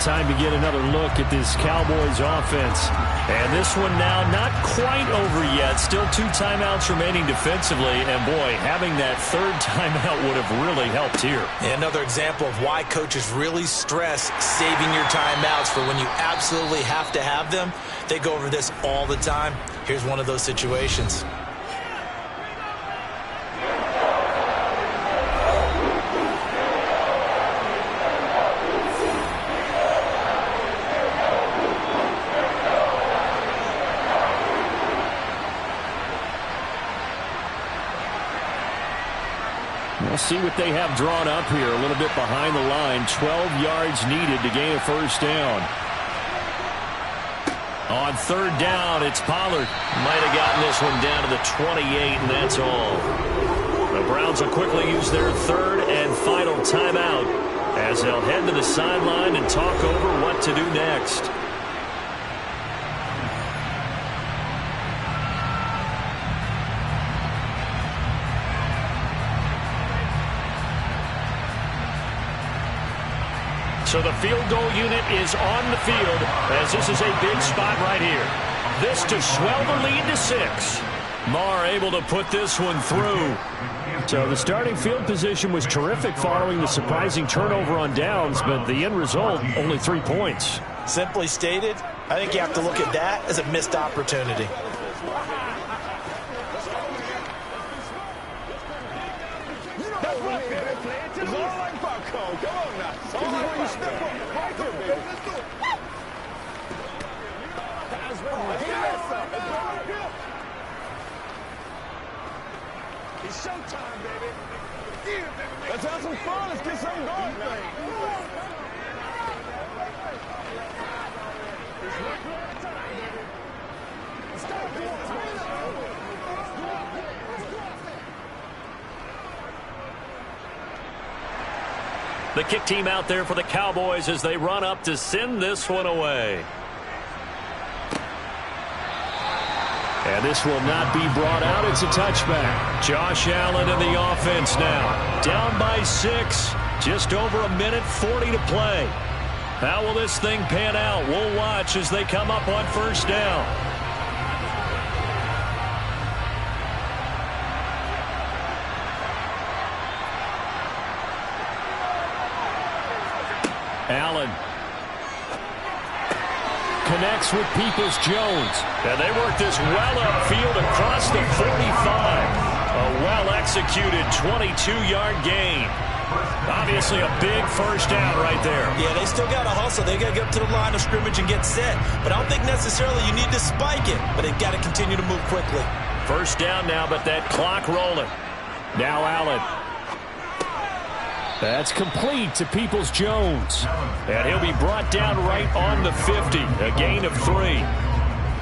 Time to get another look at this Cowboys offense. And this one now not quite over yet. Still 2 timeouts remaining defensively. And, boy, having that 3rd timeout would have really helped here. And another example of why coaches really stress saving your timeouts for when you absolutely have to have them. They go over this all the time. Here's one of those situations. We'll see what they have drawn up here. A little bit behind the line. 12 yards needed to gain a first down. On third down, it's Pollard. Might have gotten this one down to the 28, and that's all. The Browns will quickly use their third and final timeout as they'll head to the sideline and talk over what to do next. So the field goal unit is on the field as this is a big spot right here. This to swell the lead to 6. Marr able to put this one through. So the starting field position was terrific following the surprising turnover on downs, but the end result, only 3 points. Simply stated, I think you have to look at that as a missed opportunity. It's showtime, baby. Let's have some fun. Let's get something going, man. The kick team out there for the Cowboys as they run up to send this one away. And this will not be brought out. It's a touchback. Josh Allen in the offense now. Down by 6. Just over a minute 40 to play. How will this thing pan out? We'll watch as they come up on first down. Allen connects with Peoples-Jones. And they work this well upfield across the 45. A well-executed 22-yard gain. Obviously a big first down right there. Yeah, they still got to hustle. They got to get up to the line of scrimmage and get set. But I don't think necessarily you need to spike it. But they've got to continue to move quickly. First down now, but that clock rolling. Now Allen. That's complete to Peoples-Jones. And he'll be brought down right on the 50. A gain of 3.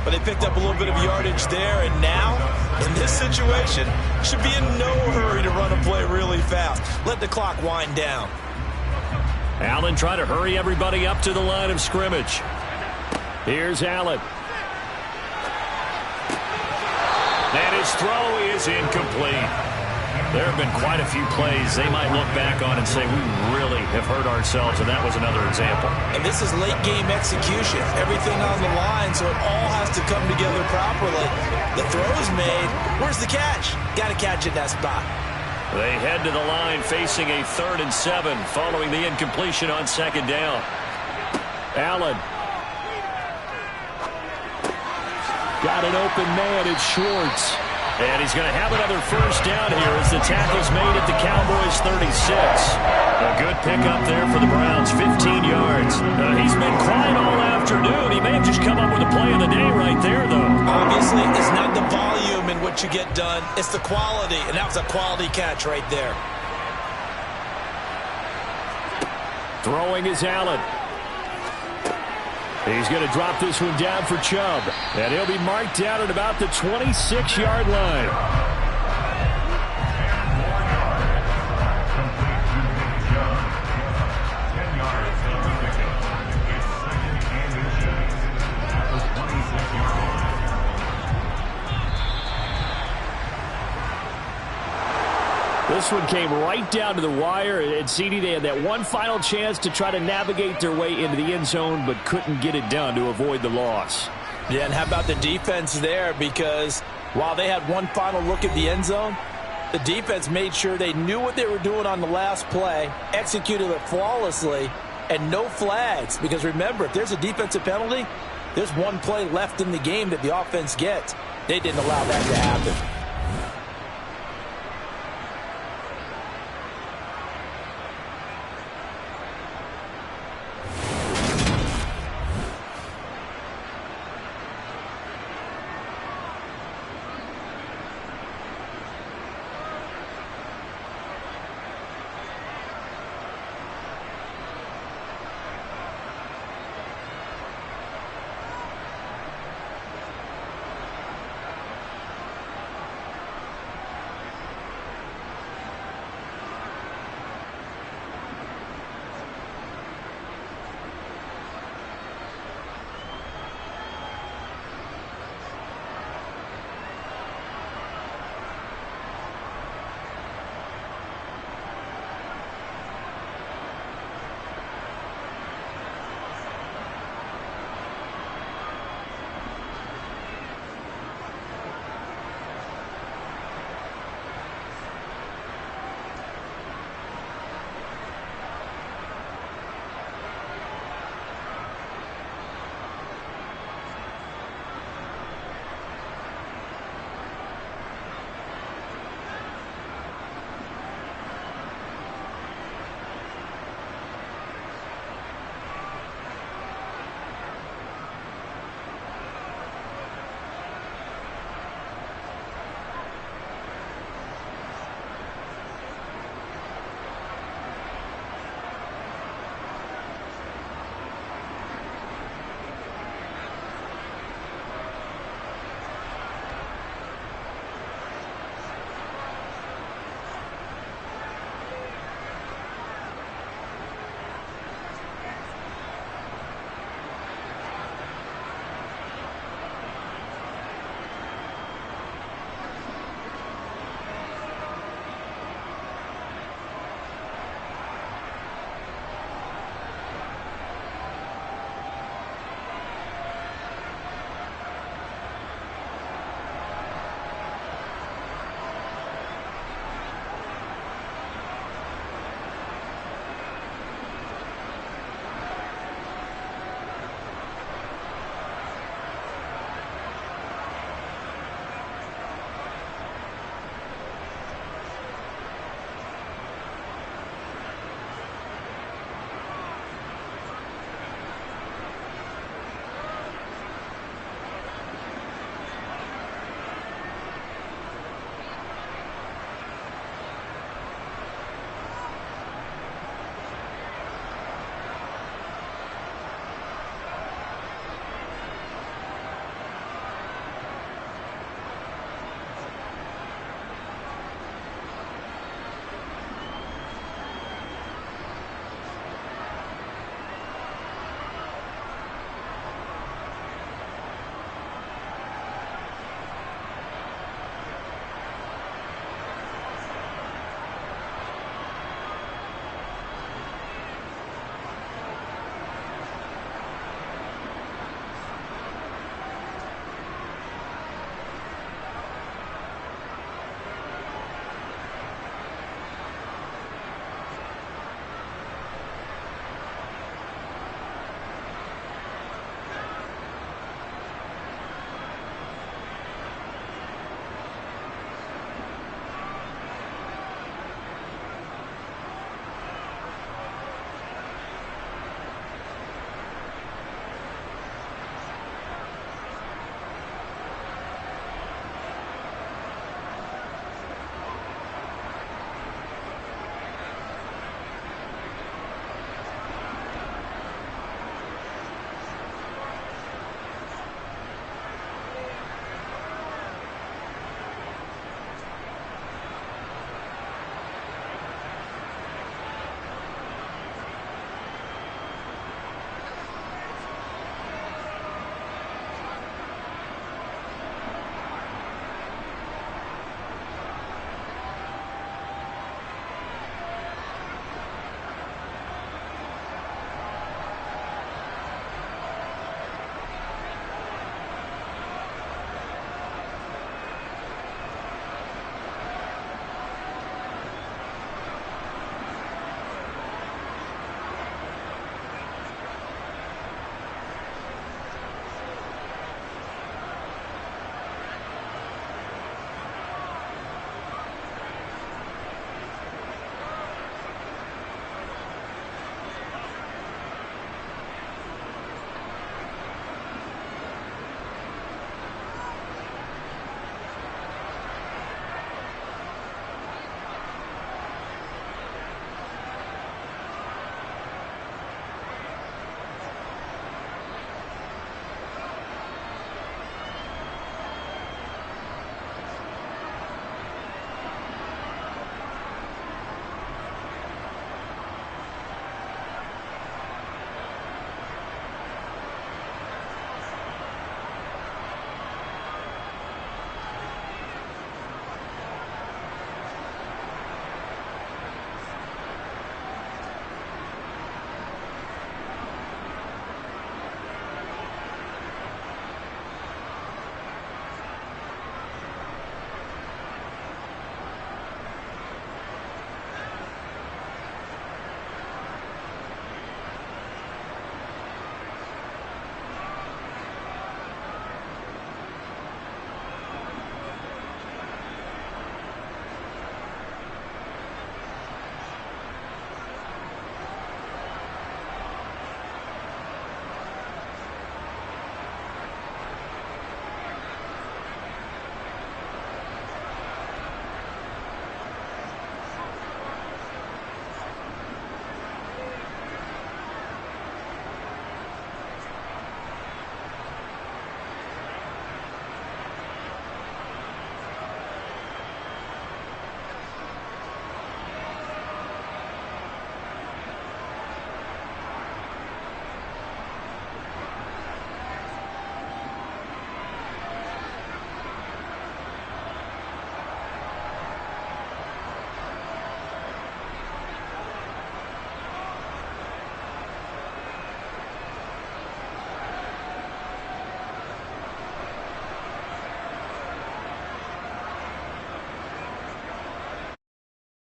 But they picked up a little bit of yardage there. And now, in this situation, should be in no hurry to run a play really fast. Let the clock wind down. Allen trying to hurry everybody up to the line of scrimmage. Here's Allen. And his throw is incomplete. There have been quite a few plays they might look back on and say, we really have hurt ourselves, and that was another example. And this is late-game execution. Everything on the line, so it all has to come together properly. The throw's made. Where's the catch? Got to catch it in that spot. They head to the line facing a 3rd and 7 following the incompletion on second down. Allen. Got an open man. It's Schwartz. And he's going to have another first down here as the tackle's made at the Cowboys 36. A good pickup there for the Browns, 15 yards. He's been quiet all afternoon. He may have just come up with a play of the day right there, though. Obviously, it's not the volume in what you get done. It's the quality, and that was a quality catch right there. Throwing is Allen. He's going to drop this one down for Chubb. And he'll be marked down at about the 26-yard line. This one came right down to the wire, and CD, they had that one final chance to try to navigate their way into the end zone, but couldn't get it done to avoid the loss. Yeah, and how about the defense there? Because while they had one final look at the end zone, the defense made sure they knew what they were doing on the last play, executed it flawlessly, and no flags. Because remember, if there's a defensive penalty, there's one play left in the game that the offense gets. They didn't allow that to happen.